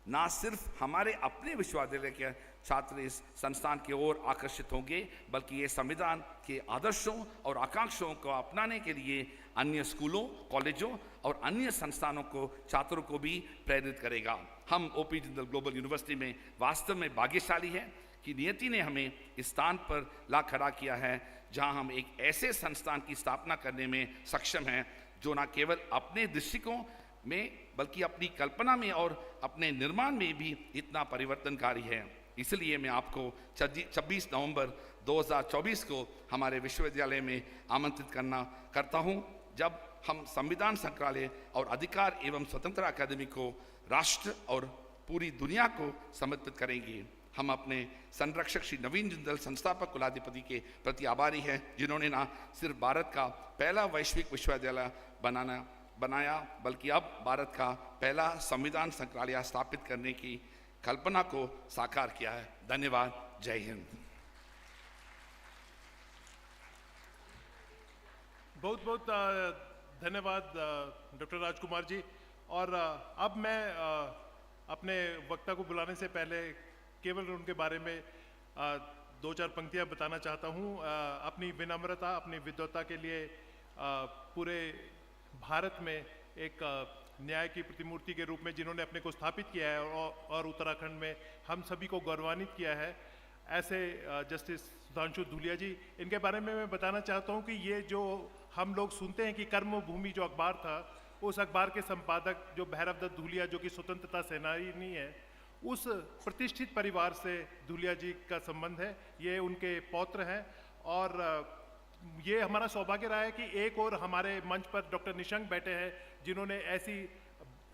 ना सिर्फ हमारे अपने विश्वविद्यालय के छात्र इस संस्थान की ओर आकर्षित होंगे, बल्कि ये संविधान के आदर्शों और आकांक्षाओं को अपनाने के लिए अन्य स्कूलों, कॉलेजों और अन्य संस्थानों को, छात्रों को भी प्रेरित करेगा। हम ओपी जिंदल ग्लोबल यूनिवर्सिटी में वास्तव में भाग्यशाली हैं कि नियति ने हमें इस स्थान पर ला खड़ा किया है जहां हम एक ऐसे संस्थान की स्थापना करने में सक्षम हैं जो न केवल अपने दृष्टिकोण में बल्कि अपनी कल्पना में और अपने निर्माण में भी इतना परिवर्तनकारी है। इसलिए मैं आपको 26 नवंबर 2024 को हमारे विश्वविद्यालय में आमंत्रित करता हूं, जब हम संविधान संग्रहालय और अधिकार एवं स्वतंत्रता अकादमी को राष्ट्र और पूरी दुनिया को समर्पित करेंगे। हम अपने संरक्षक श्री नवीन जिंदल संस्थापक कुलाधिपति के प्रति आभारी हैं, जिन्होंने न सिर्फ भारत का पहला वैश्विक विश्वविद्यालय बनाया बल्कि अब भारत का पहला संविधान संग्रहालय स्थापित करने की कल्पना को साकार किया है। धन्यवाद। जय हिंद। बहुत बहुत धन्यवाद डॉक्टर राजकुमार जी। और अब मैं अपने वक्ता को बुलाने से पहले केवल उनके बारे में दो चार पंक्तियां बताना चाहता हूं। अपनी विनम्रता, अपनी विद्वता के लिए पूरे भारत में एक न्याय की प्रतिमूर्ति के रूप में जिन्होंने अपने को स्थापित किया है और उत्तराखंड में हम सभी को गौरवान्वित किया है, ऐसे जस्टिस सुधांशु धूलिया जी, इनके बारे में मैं बताना चाहता हूं कि ये जो हम लोग सुनते हैं कि कर्मभूमि जो अखबार था, उस अखबार के संपादक जो भैरव दत्त धूलिया जो कि स्वतंत्रता सेनानी है, उस प्रतिष्ठित परिवार से धूलिया जी का संबंध है। ये उनके पौत्र हैं और ये हमारा सौभाग्य रहा है कि एक और हमारे मंच पर डॉक्टर निशंक बैठे हैं जिन्होंने ऐसी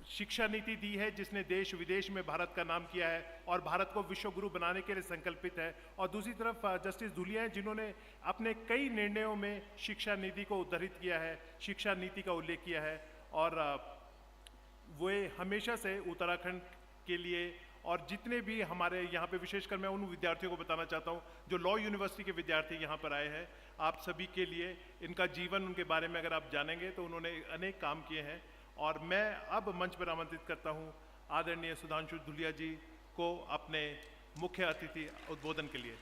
शिक्षा नीति दी है जिसने देश विदेश में भारत का नाम किया है और भारत को विश्व गुरु बनाने के लिए संकल्पित है। और दूसरी तरफ जस्टिस धूलिया हैं जिन्होंने अपने कई निर्णयों में शिक्षा नीति को उद्धृत किया है, शिक्षा नीति का उल्लेख किया है और वे हमेशा से उत्तराखंड के लिए और जितने भी हमारे यहाँ पे, विशेषकर मैं उन विद्यार्थियों को बताना चाहता हूँ जो लॉ यूनिवर्सिटी के विद्यार्थी यहाँ पर आए हैं, आप सभी के लिए इनका जीवन, उनके बारे में अगर आप जानेंगे तो उन्होंने अनेक काम किए हैं। और मैं अब मंच पर आमंत्रित करता हूँ आदरणीय सुधांशु धूलिया जी को अपने मुख्य अतिथि उद्बोधन के लिए।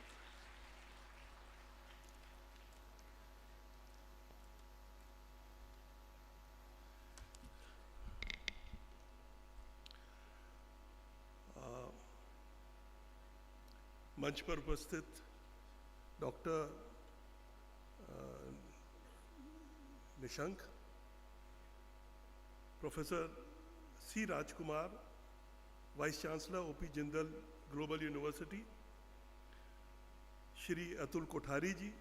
मंच पर उपस्थित doctor Nishank, professor C Rajkumar, vice chancellor OP Jindal global university, Shri Atul Kothari ji,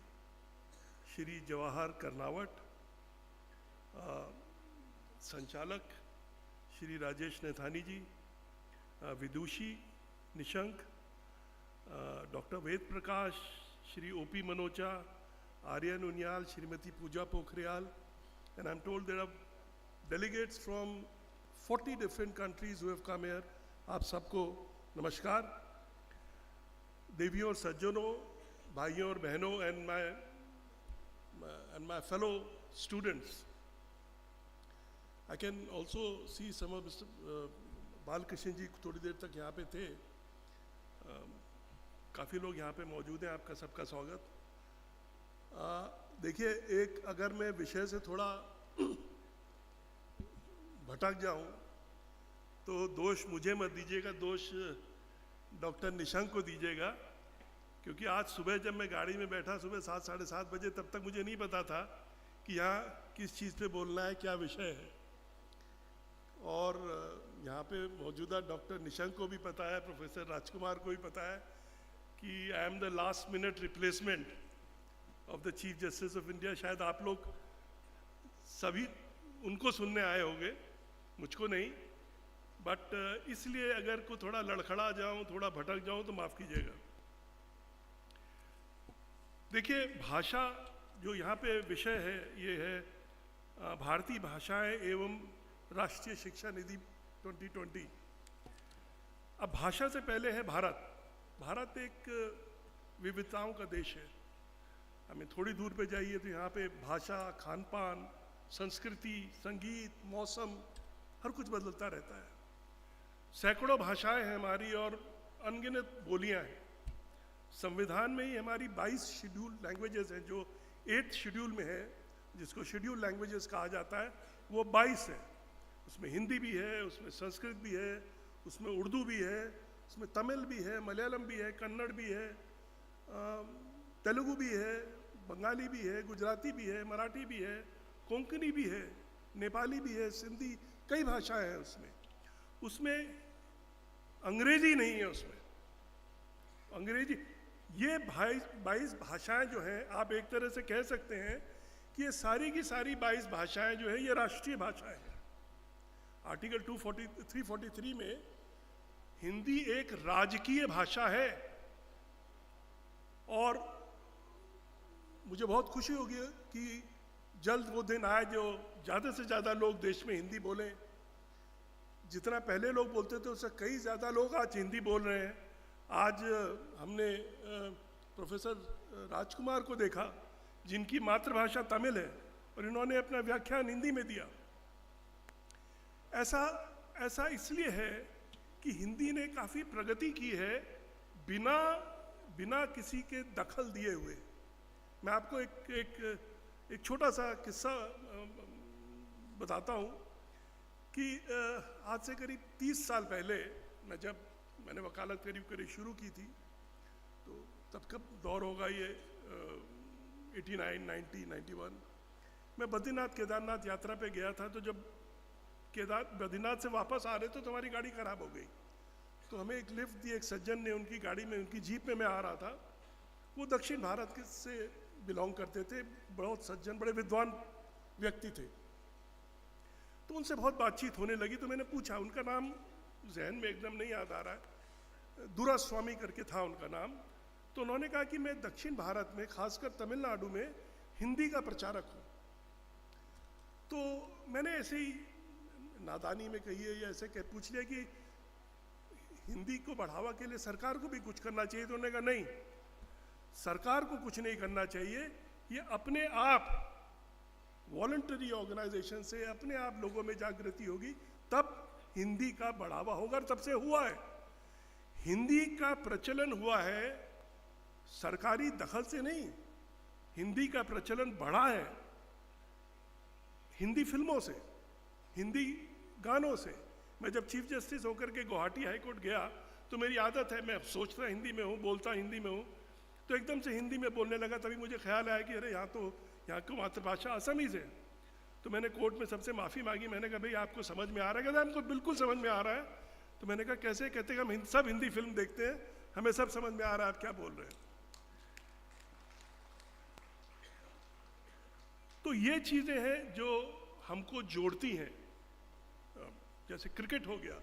Shri Jawahar Karnawat, संचालक Shri Rajesh Naithani ji, Vidushi Nishank, doctor Ved Prakash, Shri OP Manocha, Aryan Uniyal, Shrimati Pooja Pokhriyal, and I'm told there are delegates from 40 different countries who have come here. आप सबको नमस्कार। देवियों और सज्जनों, भाइयों और बहनों, and my fellow students. I can also see some of Mr. Balkrishna जी थोड़ी देर तक यहाँ पे थे। काफ़ी लोग यहाँ पे मौजूद हैं, आपका सबका स्वागत। देखिए, एक अगर मैं विषय से थोड़ा भटक जाऊँ तो दोष मुझे मत दीजिएगा, दोष डॉक्टर निशंक को दीजिएगा, क्योंकि आज सुबह जब मैं गाड़ी में बैठा सुबह 7 साढ़े 7 बजे, तब तक मुझे नहीं पता था कि यहाँ किस चीज़ पे बोलना है, क्या विषय है। और यहाँ पे मौजूदा डॉक्टर निशंक को भी पता है, प्रोफेसर राजकुमार को भी पता है कि I am the last minute replacement of the chief justice of India. शायद आप लोग सभी उनको सुनने आए होंगे, मुझको नहीं, बट इसलिए अगर को थोड़ा लड़खड़ा जाऊं, थोड़ा भटक जाऊं तो माफ़ कीजिएगा। देखिए, भाषा जो यहाँ पे विषय है, ये है भारतीय भाषाएं एवं राष्ट्रीय शिक्षा निधि 2020। अब भाषा से पहले है भारत। भारत एक विविधताओं का देश है। हमें थोड़ी दूर पे जाइए तो यहाँ पे भाषा, खान पान, संस्कृति, संगीत, मौसम, हर कुछ बदलता रहता है। सैकड़ों भाषाएं हैं हमारी और अनगिनत बोलियां हैं। संविधान में ही हमारी 22 शेड्यूल लैंग्वेजेस हैं, जो 8th शेड्यूल में है, जिसको शेड्यूल लैंग्वेजेस कहा जाता है, वो 22 है। उसमें हिंदी भी है, उसमें संस्कृत भी है, उसमें उर्दू भी है, उसमें तमिल भी है, मलयालम भी है, कन्नड़ भी है, तेलुगु भी है, बंगाली भी है, गुजराती भी है, मराठी भी है, कोंकणी भी है, नेपाली भी है, सिंधी, कई भाषाएं हैं उसमें। उसमें अंग्रेजी नहीं है उसमें। अंग्रेजी, ये 22 भाषाएं जो हैं, आप एक तरह से कह सकते हैं कि ये सारी की सारी 22 भाषाएं जो है ये राष्ट्रीय भाषाएं हैं। आर्टिकल 343 में हिंदी एक राजकीय भाषा है। और मुझे बहुत खुशी होगी कि जल्द वो दिन आए जो ज़्यादा से ज़्यादा लोग देश में हिंदी बोलें। जितना पहले लोग बोलते थे उससे कई ज़्यादा लोग आज हिंदी बोल रहे हैं। आज हमने प्रोफेसर राजकुमार को देखा जिनकी मातृभाषा तमिल है और इन्होंने अपना व्याख्यान हिंदी में दिया। ऐसा इसलिए है कि हिंदी ने काफ़ी प्रगति की है बिना किसी के दखल दिए हुए। मैं आपको एक छोटा सा किस्सा बताता हूँ कि आज से करीब 30 साल पहले मैंने वकालत करीब शुरू की थी, तो तब कब दौर होगा ये 89, 90, 91। मैं बद्रीनाथ केदारनाथ यात्रा पे गया था। तो जब बद्रीनाथ से वापस आ रहे थे तो हमारी गाड़ी खराब हो गई। तो हमें एक लिफ्ट दी एक सज्जन ने, उनकी गाड़ी में, उनकी जीप में मैं आ रहा था। वो दक्षिण भारत से बिलोंग करते थे, बहुत सज्जन, बड़े विद्वान व्यक्ति थे। तो उनसे बहुत बातचीत होने लगी। तो मैंने पूछा, उनका नाम जहन में एकदम नहीं याद आ रहा है, दुरास्वामी करके था उनका नाम। तो उन्होंने कहा कि मैं दक्षिण भारत में, खासकर तमिलनाडु में हिंदी का प्रचारक हूँ। तो मैंने ऐसे ही नादानी में कहिए या ऐसे पूछ लिया कि हिंदी को बढ़ावा के लिए सरकार को भी कुछ करना चाहिए। तो उन्होंने कहा नहीं, सरकार को कुछ नहीं करना चाहिए, ये अपने आप वॉलंटरी ऑर्गेनाइजेशन से अपने आप लोगों में जागृति होगी तब हिंदी का बढ़ावा होगा। और तब से हुआ है। हिंदी का प्रचलन हुआ है सरकारी दखल से नहीं, हिंदी का प्रचलन बढ़ा है हिंदी फिल्मों से, हिंदी गानों से। मैं जब चीफ जस्टिस होकर के गुवाहाटी हाई कोर्ट गया तो मेरी आदत है, मैं सोचता हिंदी में हूँ, बोलता हिंदी में हूँ, तो एकदम से हिंदी में बोलने लगा। तभी मुझे ख्याल आया कि अरे यहाँ को मातृभाषा असमीज है। तो मैंने कोर्ट में सबसे माफ़ी मांगी। मैंने कहा भाई आपको समझ में आ रहा है? कहते हमको बिल्कुल समझ में आ रहा है। तो मैंने कहा कैसे? कहते हम सब हिंदी फिल्म देखते हैं, हमें सब समझ में आ रहा है आप क्या बोल रहे हैं। तो ये चीज़ें हैं जो हमको जोड़ती हैं। जैसे क्रिकेट हो गया,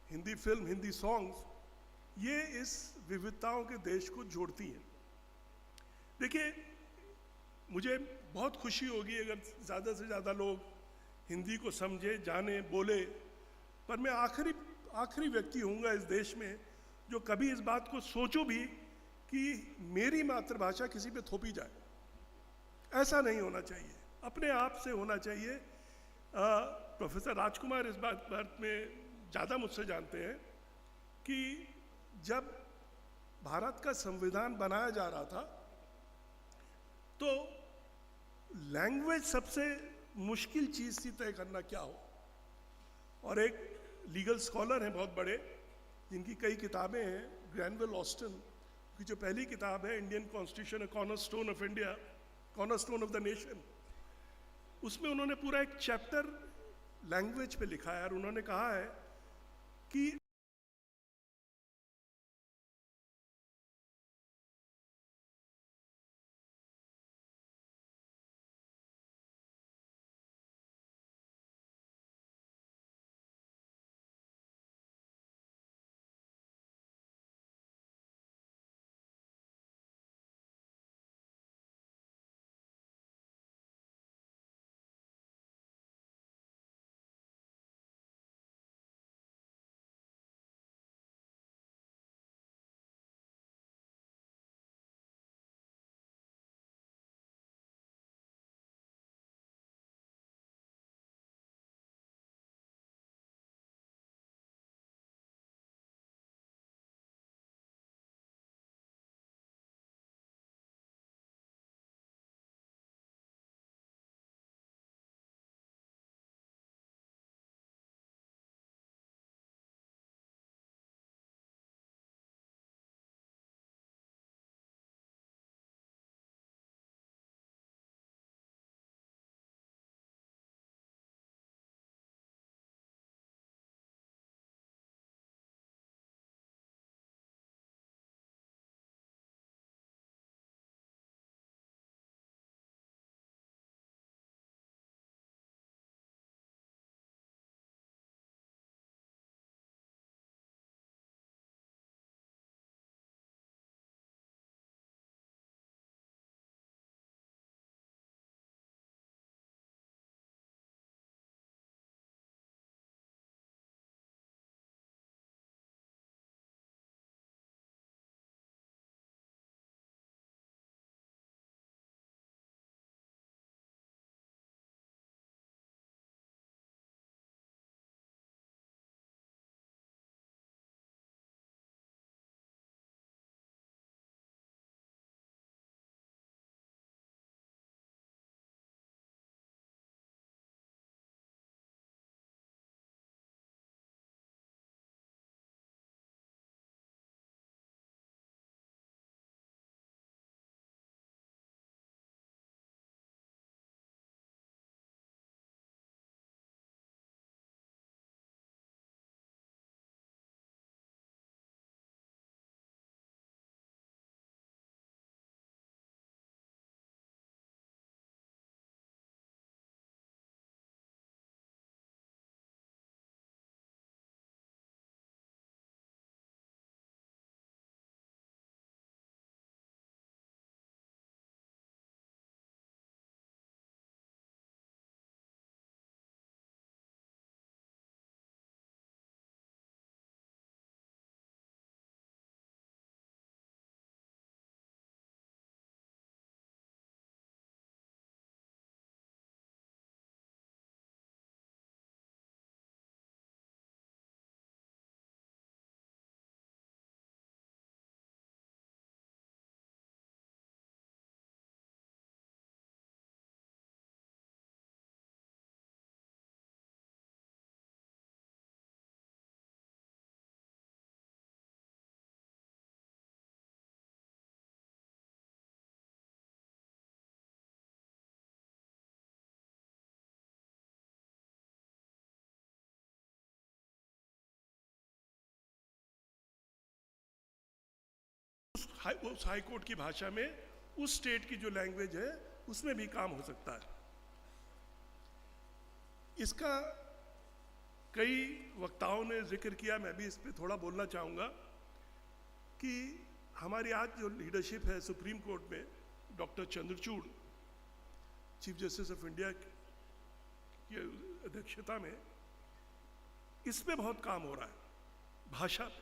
हिंदी फिल्म, हिंदी सॉन्ग्स, ये इस विविधताओं के देश को जोड़ती हैं। देखिए, मुझे बहुत खुशी होगी अगर ज़्यादा से ज़्यादा लोग हिंदी को समझे, जाने, बोले। पर मैं आखिरी व्यक्ति होऊंगा इस देश में जो कभी इस बात को सोचो भी कि मेरी मातृभाषा किसी पे थोपी जाए। ऐसा नहीं होना चाहिए, अपने आप से होना चाहिए। प्रोफेसर राजकुमार इस बात में ज़्यादा मुझसे जानते हैं कि जब भारत का संविधान बनाया जा रहा था तो लैंग्वेज सबसे मुश्किल चीज़ थी तय करना क्या हो। और एक लीगल स्कॉलर हैं बहुत बड़े, जिनकी कई किताबें हैं, ग्रैनवेल ऑस्टन की जो पहली किताब है Indian constitution, A cornerstone of India, cornerstone of the nation, उसमें उन्होंने पूरा एक चैप्टर लैंग्वेज पे लिखा है। और उन्होंने कहा है कि उस हाई कोर्ट की भाषा में, उस स्टेट की जो लैंग्वेज है उसमें भी काम हो सकता है। इसका कई वक्ताओं ने जिक्र किया, मैं भी इस पर थोड़ा बोलना चाहूँगा कि हमारी आज जो लीडरशिप है सुप्रीम कोर्ट में, doctor Chandrachud chief justice of India की अध्यक्षता में, इस पे बहुत काम हो रहा है भाषा पे।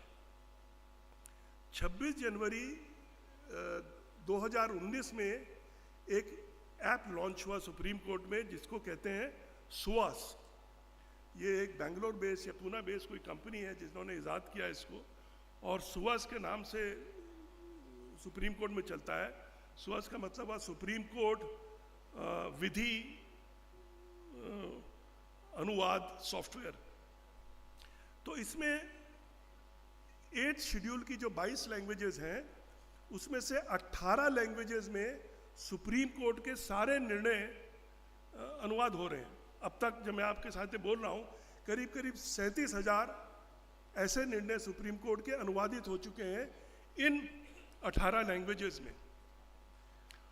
26 जनवरी 2019 में एक ऐप लॉन्च हुआ सुप्रीम कोर्ट में जिसको कहते हैं सुवास। ये एक बेंगलोर बेस या पूना बेस कोई कंपनी है जिन्होंने इजाद किया इसको, और सुवास के नाम से सुप्रीम कोर्ट में चलता है। सुवास का मतलब हुआ सुप्रीम कोर्ट विधि अनुवाद सॉफ्टवेयर। तो इसमें 8 शेड्यूल की जो 22 लैंग्वेजेस हैं उसमें से 18 लैंग्वेजेस में सुप्रीम कोर्ट के सारे निर्णय अनुवाद हो रहे हैं। अब तक जब मैं आपके साथ बोल रहा हूँ करीब करीब 37,000 ऐसे निर्णय सुप्रीम कोर्ट के अनुवादित हो चुके हैं इन 18 लैंग्वेजेस में।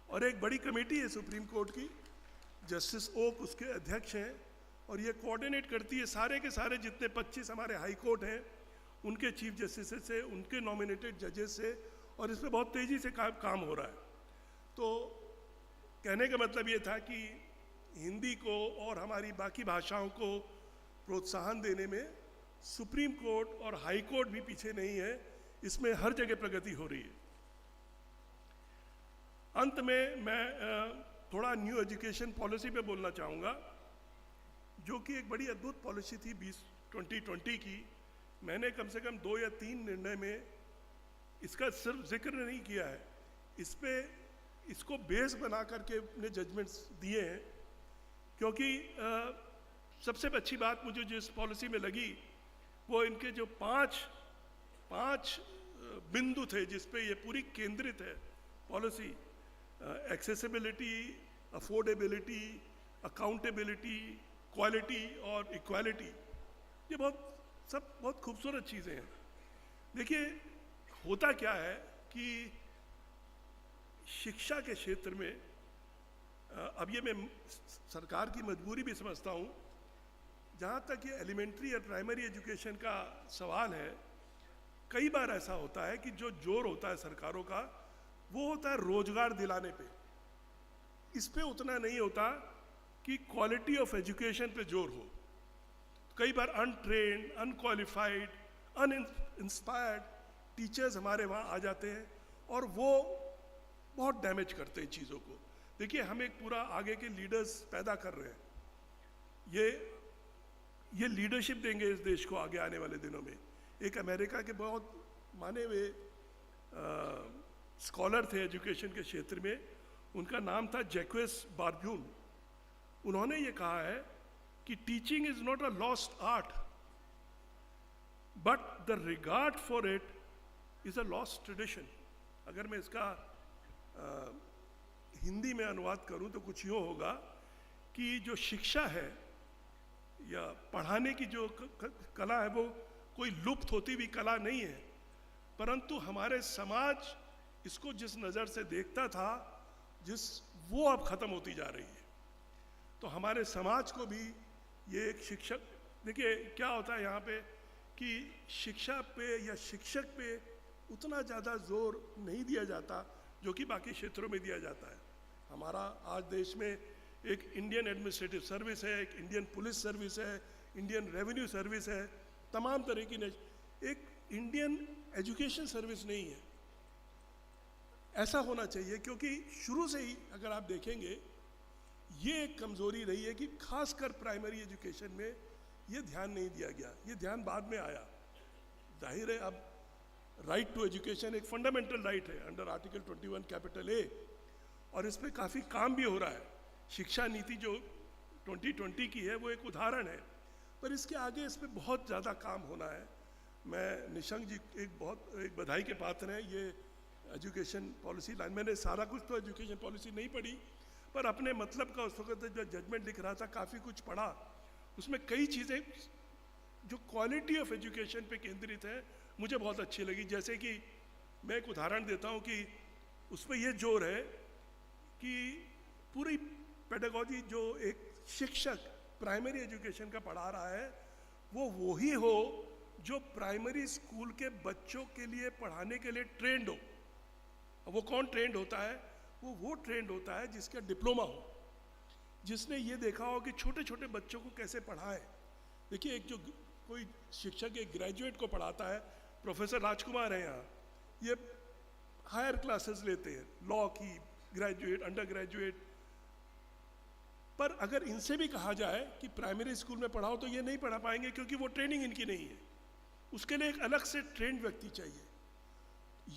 और एक बड़ी कमेटी है सुप्रीम कोर्ट की, जस्टिस ओक उसके अध्यक्ष हैं, और ये कोऑर्डिनेट करती है सारे के सारे जितने 25 हमारे हाई कोर्ट हैं उनके चीफ जस्टिस से, उनके नॉमिनेटेड जजेस से, और इस पर बहुत तेज़ी से काम हो रहा है। तो कहने का मतलब ये था कि हिंदी को और हमारी बाकी भाषाओं को प्रोत्साहन देने में सुप्रीम कोर्ट और हाई कोर्ट भी पीछे नहीं है, इसमें हर जगह प्रगति हो रही है। अंत में मैं थोड़ा न्यू एजुकेशन पॉलिसी पे बोलना चाहूँगा, जो कि एक बड़ी अद्भुत पॉलिसी थी 2020 की। मैंने कम से कम 2 या 3 निर्णय में इसका सिर्फ जिक्र नहीं किया है, इस पे इसको बेस बना करके अपने जजमेंट्स दिए हैं, क्योंकि सबसे अच्छी बात मुझे जो इस पॉलिसी में लगी वो इनके जो पांच बिंदु थे जिस पे ये पूरी केंद्रित है policy: accessibility, affordability, accountability, quality और इक्वालिटी। ये बहुत खूबसूरत चीज़ें हैं। देखिए होता क्या है कि शिक्षा के क्षेत्र में, अब ये मैं सरकार की मजबूरी भी समझता हूँ, जहाँ तक ये एलिमेंट्री और प्राइमरी एजुकेशन का सवाल है, कई बार ऐसा होता है कि जो जोर होता है सरकारों का वो होता है रोजगार दिलाने पे, इस पे उतना नहीं होता कि क्वालिटी ऑफ एजुकेशन पे जोर हो। कई बार अनट्रेन्ड, अनक्वालिफाइड, अनइंस्पायर्ड टीचर्स हमारे वहाँ आ जाते हैं और वो बहुत डैमेज करते हैं चीज़ों को। देखिए हम एक पूरा आगे के लीडर्स पैदा कर रहे हैं, ये लीडरशिप देंगे इस देश को आगे आने वाले दिनों में। एक अमेरिका के बहुत माने हुए स्कॉलर थे एजुकेशन के क्षेत्र में, उनका नाम था जैक्वेस बार्ब्यून। उन्होंने ये कहा है कि teaching is not a lost art but the regard for it is a lost tradition. अगर मैं इसका हिंदी में अनुवाद करूं तो कुछ यूँ होगा कि जो शिक्षा है या पढ़ाने की जो कला है वो कोई लुप्त होती हुई कला नहीं है, परंतु हमारे समाज इसको जिस नज़र से देखता था वो अब ख़त्म होती जा रही है। तो हमारे समाज को भी ये एक शिक्षक, देखिए क्या होता है यहाँ पे कि शिक्षा पे या शिक्षक पे उतना ज़्यादा जोर नहीं दिया जाता जो कि बाकी क्षेत्रों में दिया जाता है। हमारा आज देश में एक इंडियन एडमिनिस्ट्रेटिव सर्विस है, एक इंडियन पुलिस सर्विस है, इंडियन रेवेन्यू सर्विस है, तमाम तरह की एक इंडियन एजुकेशन सर्विस नहीं है। ऐसा होना चाहिए, क्योंकि शुरू से ही अगर आप देखेंगे ये एक कमज़ोरी रही है कि खासकर प्राइमरी एजुकेशन में ये ध्यान नहीं दिया गया, ये ध्यान बाद में आया। जाहिर है अब राइट टू एजुकेशन एक फंडामेंटल राइट है अंडर आर्टिकल 21 कैपिटल ए, और इस पर काफ़ी काम भी हो रहा है। शिक्षा नीति जो 2020 की है वो एक उदाहरण है, पर इसके आगे इस पर बहुत ज़्यादा काम होना है। मैं निशंक जी एक बधाई के पात्र हैं। ये एजुकेशन पॉलिसी लाइन, मैंने सारा कुछ तो एजुकेशन पॉलिसी नहीं पढ़ी, पर अपने मतलब का उस वक्त जब जजमेंट लिख रहा था काफ़ी कुछ पढ़ा। उसमें कई चीज़ें जो क्वालिटी ऑफ एजुकेशन पे केंद्रित है मुझे बहुत अच्छी लगी, जैसे कि मैं एक उदाहरण देता हूँ कि उसमें ये जोर है कि पूरी पेडागॉजी जो एक शिक्षक प्राइमरी एजुकेशन का पढ़ा रहा है वो ही हो जो प्राइमरी स्कूल के बच्चों के लिए पढ़ाने के लिए ट्रेंड हो। वो कौन ट्रेंड होता है? वो ट्रेंड होता है जिसका डिप्लोमा हो, जिसने ये देखा हो कि छोटे छोटे बच्चों को कैसे पढ़ाएं। देखिए, एक जो कोई शिक्षक एक ग्रेजुएट को पढ़ाता है, प्रोफेसर राजकुमार हैं यहाँ, ये हायर क्लासेस लेते हैं, लॉ की, ग्रेजुएट, अंडर ग्रेजुएट। पर अगर इनसे भी कहा जाए कि प्राइमरी स्कूल में पढ़ाओ तो ये नहीं पढ़ा पाएंगे, क्योंकि वो ट्रेनिंग इनकी नहीं है। उसके लिए एक अलग से ट्रेंड व्यक्ति चाहिए।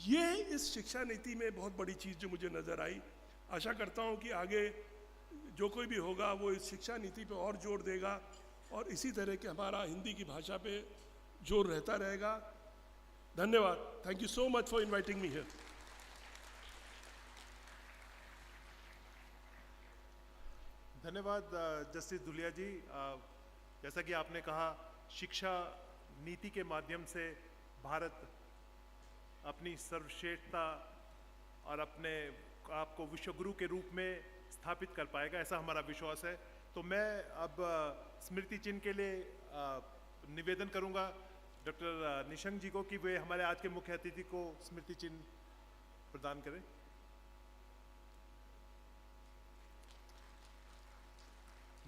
ये इस शिक्षा नीति में बहुत बड़ी चीज़ जो मुझे नज़र आई। आशा करता हूँ कि आगे जो कोई भी होगा वो इस शिक्षा नीति पे और जोर देगा और इसी तरह के हमारा हिंदी की भाषा पे जोर रहता रहेगा। धन्यवाद। Thank you so much for inviting me here. धन्यवाद जस्टिस धुलिया जी। जैसा कि आपने कहा, शिक्षा नीति के माध्यम से भारत अपनी सर्वश्रेष्ठता और अपने आप को विश्वगुरु के रूप में स्थापित कर पाएगा, ऐसा हमारा विश्वास है। तो मैं अब स्मृति चिन्ह के लिए निवेदन करूंगा डॉक्टर निशंक जी को कि वे हमारे आज के मुख्य अतिथि को स्मृति चिन्ह प्रदान करें।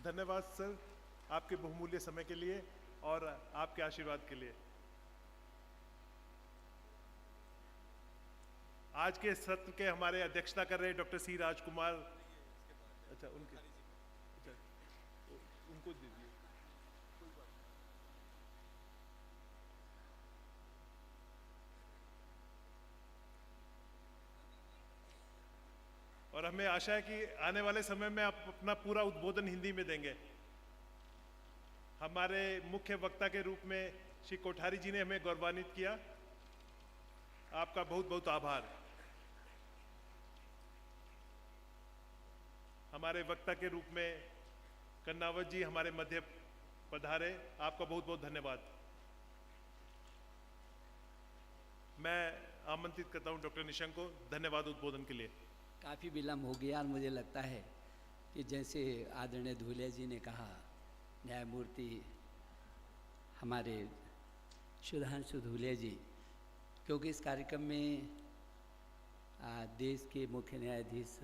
धन्यवाद सर, आपके बहुमूल्य समय के लिए और आपके आशीर्वाद के लिए। आज के सत्र के हमारे अध्यक्षता कर रहे डॉक्टर सी राजकुमार, अच्छा उनके, अच्छा उनको दीजिए। और हमें आशा है कि आने वाले समय में आप अपना पूरा उद्बोधन हिंदी में देंगे। हमारे मुख्य वक्ता के रूप में श्री कोठारी जी ने हमें गौरवान्वित किया, आपका बहुत बहुत आभार। हमारे वक्ता के रूप में कन्नावत जी हमारे मध्य पधारे, आपका बहुत बहुत धन्यवाद। मैं आमंत्रित करता हूं डॉक्टर निशंक को धन्यवाद उद्बोधन के लिए। काफ़ी विलम्ब हो गया और मुझे लगता है कि जैसे आदरणीय धुलिया जी ने कहा, न्यायमूर्ति हमारे सुधांशु धुलिया जी, क्योंकि इस कार्यक्रम में देश के मुख्य न्यायाधीश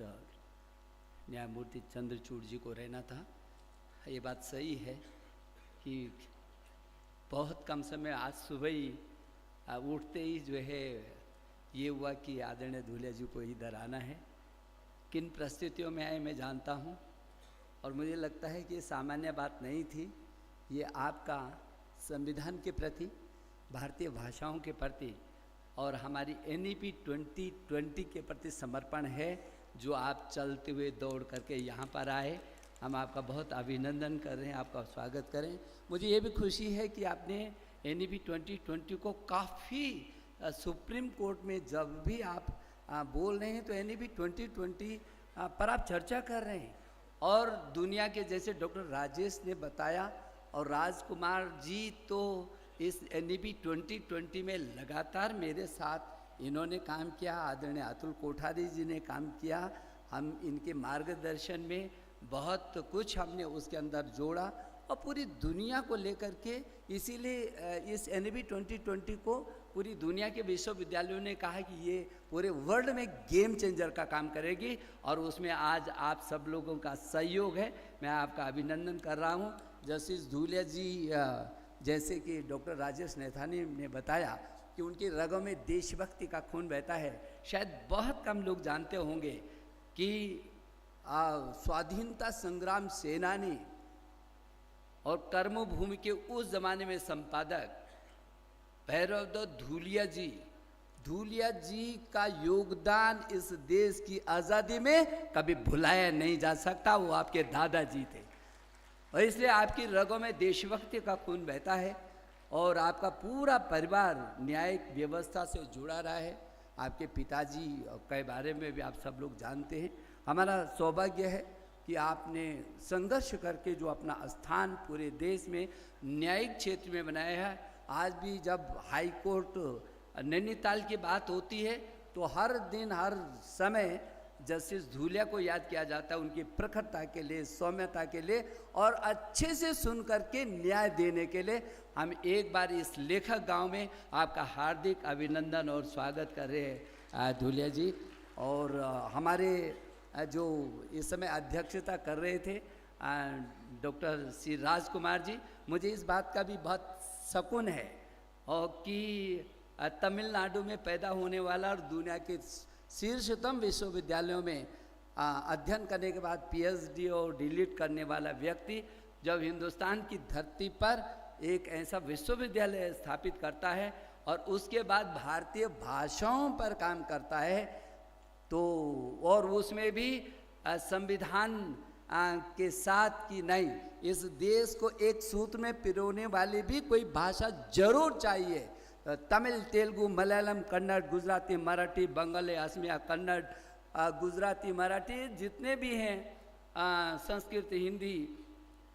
न्यायमूर्ति चंद्रचूड़ जी को रहना था। ये बात सही है कि बहुत कम समय, आज सुबह ही उठते ही जो है ये हुआ कि आदरणीय धुलिया जी को इधर आना है। किन परिस्थितियों में आए मैं जानता हूँ और मुझे लगता है कि ये सामान्य बात नहीं थी। ये आपका संविधान के प्रति, भारतीय भाषाओं के प्रति और हमारी NEP 2020 के प्रति समर्पण है, जो आप चलते हुए दौड़ करके यहाँ पर आए। हम आपका बहुत अभिनंदन कर रहे हैं, आपका स्वागत करें। मुझे ये भी खुशी है कि आपने NEP 2020 को काफ़ी सुप्रीम कोर्ट में जब भी आप बोल रहे हैं तो NEP 2020 पर आप चर्चा कर रहे हैं। और दुनिया के, जैसे डॉक्टर राजेश ने बताया और राजकुमार जी तो इस NEP 2020 में लगातार मेरे साथ इन्होंने काम किया, आदरणीय अतुल कोठारी जी ने काम किया। हम इनके मार्गदर्शन में बहुत कुछ हमने उसके अंदर जोड़ा और पूरी दुनिया को लेकर के, इसीलिए इस NEP 2020 को पूरी दुनिया के विश्वविद्यालयों ने कहा कि ये पूरे वर्ल्ड में गेम चेंजर का काम करेगी और उसमें आज आप सब लोगों का सहयोग है। मैं आपका अभिनंदन कर रहा हूँ। जस्टिस धुलिया जी, जैसे कि डॉक्टर राजेश नैथानी ने बताया कि उनकी रगों में देशभक्ति का खून बहता है। शायद बहुत कम लोग जानते होंगे कि स्वाधीनता संग्राम सेनानी और कर्मभूमि के उस जमाने में संपादक भैरवदत्त धुलिया जी का योगदान इस देश की आज़ादी में कभी भुलाया नहीं जा सकता। वो आपके दादाजी थे और इसलिए आपकी रगों में देशभक्ति का खून बहता है और आपका पूरा परिवार न्यायिक व्यवस्था से जुड़ा रहा है। आपके पिताजी के बारे में भी आप सब लोग जानते हैं। हमारा सौभाग्य है कि आपने संघर्ष करके जो अपना स्थान पूरे देश में न्यायिक क्षेत्र में बनाया है। आज भी जब हाई कोर्ट नैनीताल की बात होती है तो हर दिन हर समय जस्टिस धूलिया को याद किया जाता है, उनकी प्रखरता के लिए, सौम्यता के लिए और अच्छे से सुन करके न्याय देने के लिए। हम एक बार इस लेखक गांव में आपका हार्दिक अभिनंदन और स्वागत कर रहे हैं धूलिया जी। और हमारे जो इस समय अध्यक्षता कर रहे थे डॉक्टर श्री राजकुमार जी, मुझे इस बात का भी बहुत सकून है और कि तमिलनाडु में पैदा होने वाला और दुनिया के शीर्षतम विश्वविद्यालयों में अध्ययन करने के बाद पीएचडी और डीलिट करने वाला व्यक्ति जब हिंदुस्तान की धरती पर एक ऐसा विश्वविद्यालय स्थापित करता है और उसके बाद भारतीय भाषाओं पर काम करता है तो, और उसमें भी संविधान के साथ कि नहीं, इस देश को एक सूत्र में पिरोने वाली भी कोई भाषा जरूर चाहिए। तमिल, तेलुगु, मलयालम, कन्नड़, गुजराती, मराठी, बंगाली, असमिया, कन्नड़, गुजराती, मराठी जितने भी हैं, संस्कृत, हिंदी,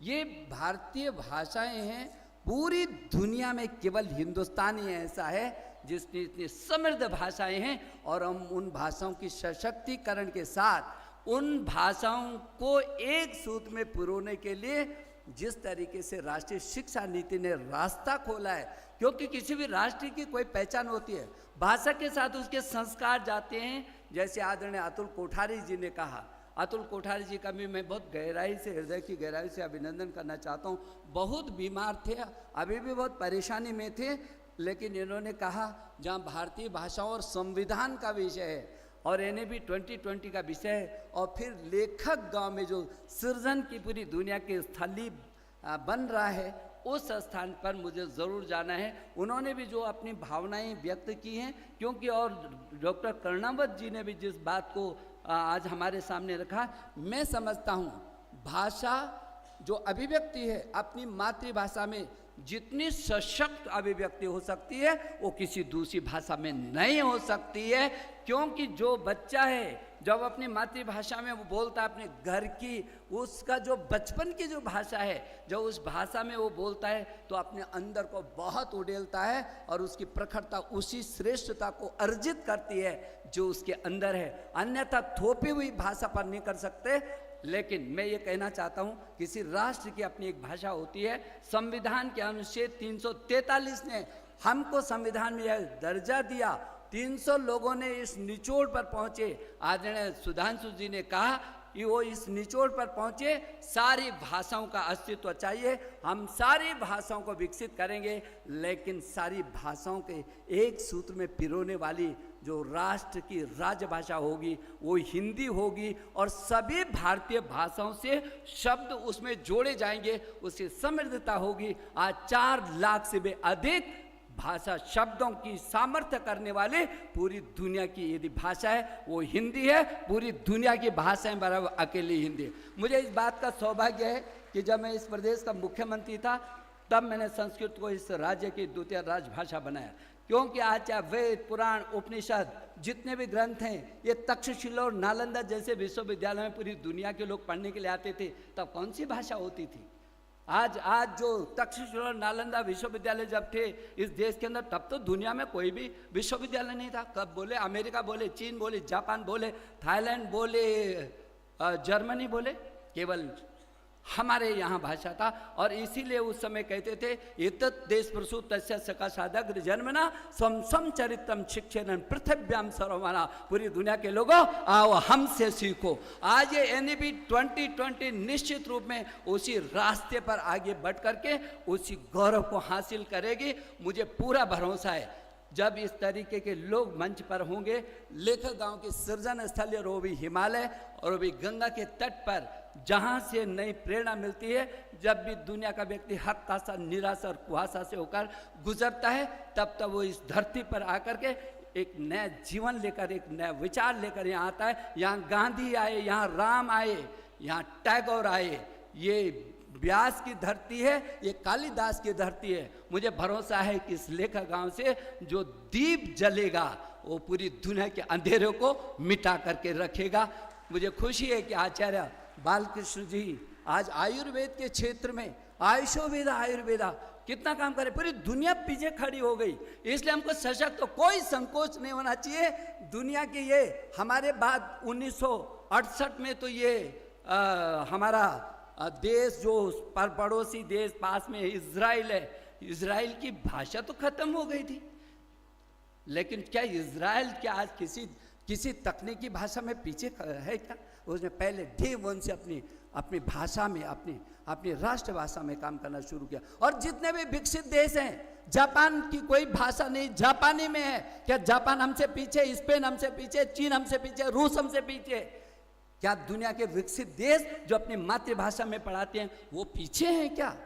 ये भारतीय भाषाएं हैं। पूरी दुनिया में केवल हिंदुस्तान ही ऐसा है जिसकी इतनी समृद्ध भाषाएं हैं और हम उन भाषाओं की सशक्तिकरण के साथ उन भाषाओं को एक सूत्र में पिरोने के लिए जिस तरीके से राष्ट्रीय शिक्षा नीति ने रास्ता खोला है, क्योंकि किसी भी राष्ट्र की कोई पहचान होती है, भाषा के साथ उसके संस्कार जाते हैं। जैसे आदरणीय अतुल कोठारी जी ने कहा, अतुल कोठारी जी का भी मैं बहुत गहराई से, हृदय की गहराई से अभिनंदन करना चाहता हूँ। बहुत बीमार थे, अभी भी बहुत परेशानी में थे, लेकिन इन्होंने कहा जहाँ भारतीय भाषाओं और संविधान का विषय है और NAB 2020 का विषय है और फिर लेखक गांव में जो सृजन की पूरी दुनिया के स्थली बन रहा है, उस स्थान पर मुझे ज़रूर जाना है। उन्होंने भी जो अपनी भावनाएं व्यक्त की हैं, क्योंकि और डॉक्टर कर्णावत जी ने भी जिस बात को आज हमारे सामने रखा, मैं समझता हूँ भाषा जो अभिव्यक्ति है अपनी मातृभाषा में जितनी सशक्त अभिव्यक्ति हो सकती है वो किसी दूसरी भाषा में नहीं हो सकती है। क्योंकि जो बच्चा है जब अपनी मातृभाषा में वो बोलता है अपने घर की, उसका जो बचपन की जो भाषा है, जब उस भाषा में वो बोलता है तो अपने अंदर को बहुत उड़ेलता है और उसकी प्रखरता उसी श्रेष्ठता को अर्जित करती है जो उसके अंदर है। अन्यथा थोपी हुई भाषा पर नहीं कर सकते। लेकिन मैं ये कहना चाहता हूँ, किसी राष्ट्र की अपनी एक भाषा होती है। संविधान के अनुच्छेद 343 ने हमको संविधान में यह दर्जा दिया। 300 लोगों ने इस निचोड़ पर पहुंचे। आदरणीय सुधांशु जी ने कहा कि वो इस निचोड़ पर पहुंचे, सारी भाषाओं का अस्तित्व चाहिए, हम सारी भाषाओं को विकसित करेंगे, लेकिन सारी भाषाओं के एक सूत्र में पिरोने वाली जो राष्ट्र की राजभाषा होगी वो हिंदी होगी और सभी भारतीय भाषाओं से शब्द उसमें जोड़े जाएंगे, उसकी समृद्धता होगी। आज 4 लाख से भी अधिक भाषा शब्दों की सामर्थ्य करने वाले पूरी दुनिया की यदि भाषा है वो हिंदी है। पूरी दुनिया की भाषाएं बराबर अकेली हिंदी है। मुझे इस बात का सौभाग्य है कि जब मैं इस प्रदेश का मुख्यमंत्री था तब मैंने संस्कृत को इस राज्य की द्वितीय राजभाषा बनाया, क्योंकि आज चाहे वेद, पुराण, उपनिषद जितने भी ग्रंथ हैं ये तक्षशिला और नालंदा जैसे विश्वविद्यालय में पूरी दुनिया के लोग पढ़ने के लिए आते थे, तब कौन सी भाषा होती थी? आज जो तक्षशिला और नालंदा विश्वविद्यालय जब थे इस देश के अंदर, तब तो दुनिया में कोई भी विश्वविद्यालय नहीं था। कब बोले? अमेरिका बोले, चीन बोले, जापान बोले, थाईलैंड बोले, जर्मनी बोले, केवल हमारे यहाँ भाषा था। और इसीलिए उस समय कहते थे एतत् देश प्रसूत तस्य सकाशादग्र जन्मना सम चरित्रम शिक्षण पृथ्व्याम सर्वमाना। पूरी दुनिया के लोगों आओ हमसे सीखो। आज ये NAB 2020 निश्चित रूप में उसी रास्ते पर आगे बढ़ करके उसी गौरव को हासिल करेगी। मुझे पूरा भरोसा है जब इस तरीके के लोग मंच पर होंगे, लेखक गांव के सृजन स्थल और वो भी हिमालय और वो भी गंगा के तट पर, जहां से नई प्रेरणा मिलती है। जब भी दुनिया का व्यक्ति हताशा, निराशा और कुहासा से होकर गुजरता है, तब वो इस धरती पर आकर के एक नया जीवन लेकर, एक नया विचार लेकर यहाँ आता है। यहाँ गांधी आए, यहाँ राम आए, यहाँ टैगोर आए। ये व्यास की धरती है, ये कालिदास की धरती है। मुझे भरोसा है कि इस लेखक गांव से जो दीप जलेगा वो पूरी दुनिया के अंधेरों को मिटा करके रखेगा। मुझे खुशी है कि आचार्य बालकृष्ण जी आज आयुर्वेद के क्षेत्र में आयुर्वेदा कितना काम करे, पूरी दुनिया पीछे खड़ी हो गई। इसलिए हमको सशक्त, तो कोई संकोच नहीं होना चाहिए। दुनिया के ये हमारे बाद 1968 में तो ये हमारा देश जो पड़ोसी देश पास में इजराइल है, इजराइल की भाषा तो खत्म हो गई थी, लेकिन क्या इजराइल क्या आज किसी तकनीकी भाषा में पीछे है क्या? उसने पहले डे वन से अपनी भाषा में, अपनी राष्ट्रभाषा में काम करना शुरू किया। और जितने भी विकसित देश हैं, जापान की कोई भाषा नहीं, जापानी में है। क्या जापान हमसे पीछे, स्पेन हमसे पीछे, चीन हमसे पीछे, रूस हमसे पीछे? क्या दुनिया के विकसित देश जो अपनी मातृभाषा में पढ़ाते हैं वो पीछे हैं क्या?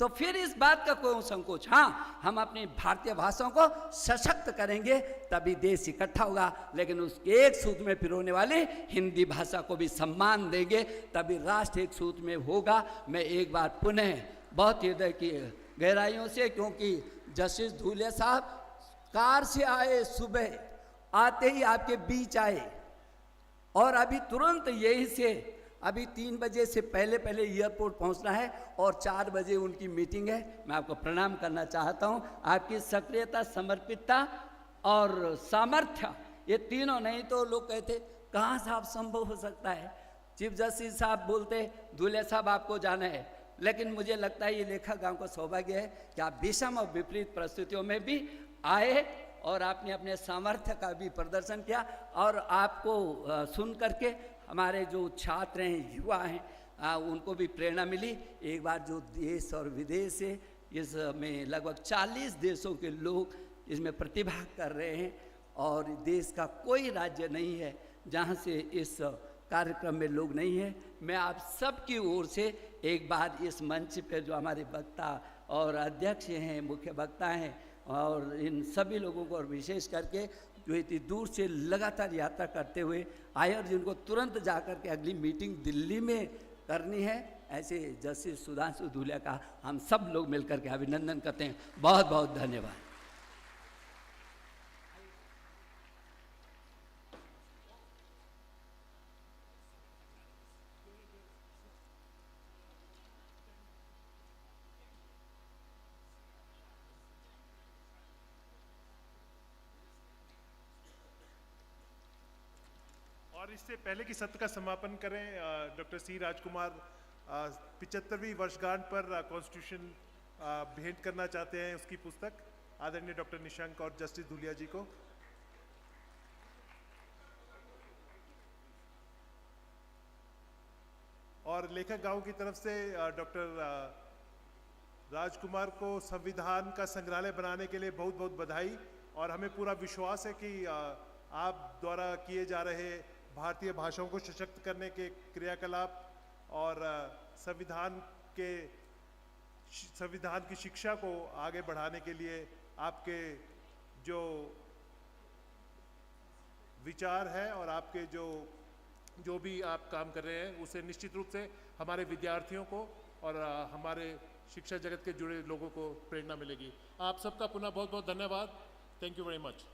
तो फिर इस बात का कोई संकोच, हाँ हम अपनी भारतीय भाषाओं को सशक्त करेंगे तभी देश इकट्ठा होगा, लेकिन उसके एक सूत्र में पिरोने वाली हिंदी भाषा को भी सम्मान देंगे तभी राष्ट्र एक सूत्र में होगा। मैं एक बार पुनः बहुत हृदय की गहराइयों से, क्योंकि जस्टिस धूलिया साहब कार से आए, सुबह आते ही आपके बीच आए और अभी तुरंत यहीं से अभी 3 बजे से पहले एयरपोर्ट पहुंचना है और 4 बजे उनकी मीटिंग है। मैं आपको प्रणाम करना चाहता हूं। आपकी सक्रियता, समर्पितता और सामर्थ्य, ये तीनों नहीं तो लोग कहते कहाँ साहब संभव हो सकता है। चीफ जस्टिस साहब बोलते धूलिया साहब आपको जाना है, लेकिन मुझे लगता है ये लेखा गांव का सौभाग्य है कि आप विषम और विपरीत परिस्थितियों में भी आए और आपने अपने सामर्थ्य का भी प्रदर्शन किया। और आपको सुन करके हमारे जो छात्र हैं, युवा हैं, उनको भी प्रेरणा मिली। एक बार जो देश और विदेश से इसमें लगभग 40 देशों के लोग इसमें प्रतिभाग कर रहे हैं और देश का कोई राज्य नहीं है जहां से इस कार्यक्रम में लोग नहीं हैं। मैं आप सबकी ओर से एक बार इस मंच पे जो हमारे वक्ता और अध्यक्ष हैं, मुख्य वक्ता हैं, और इन सभी लोगों को और विशेष करके जो इतनी दूर से लगातार यात्रा करते हुए आए और जिनको तुरंत जाकर के अगली मीटिंग दिल्ली में करनी है, ऐसे जस्टिस सुधांशु धूलिया का हम सब लोग मिलकर के अभिनंदन करते हैं। बहुत बहुत धन्यवाद। और इससे पहले कि सत्र का समापन करें, डॉक्टर सी राजकुमार 75वीं वर्षगांठ पर कॉन्स्टिट्यूशन भेंट करना चाहते हैं उसकी पुस्तक आदरणीय डॉक्टर निशंक और जस्टिस धूलिया जी को। और लेखक गांव की तरफ से डॉक्टर राजकुमार को संविधान का संग्रहालय बनाने के लिए बहुत बहुत बधाई। और हमें पूरा विश्वास है कि आप द्वारा किए जा रहे भारतीय भाषाओं को सशक्त करने के क्रियाकलाप और संविधान की शिक्षा को आगे बढ़ाने के लिए आपके जो विचार है और आपके जो भी आप काम कर रहे हैं उससे निश्चित रूप से हमारे विद्यार्थियों को और हमारे शिक्षा जगत के जुड़े लोगों को प्रेरणा मिलेगी। आप सबका पुनः बहुत बहुत धन्यवाद। Thank you very much.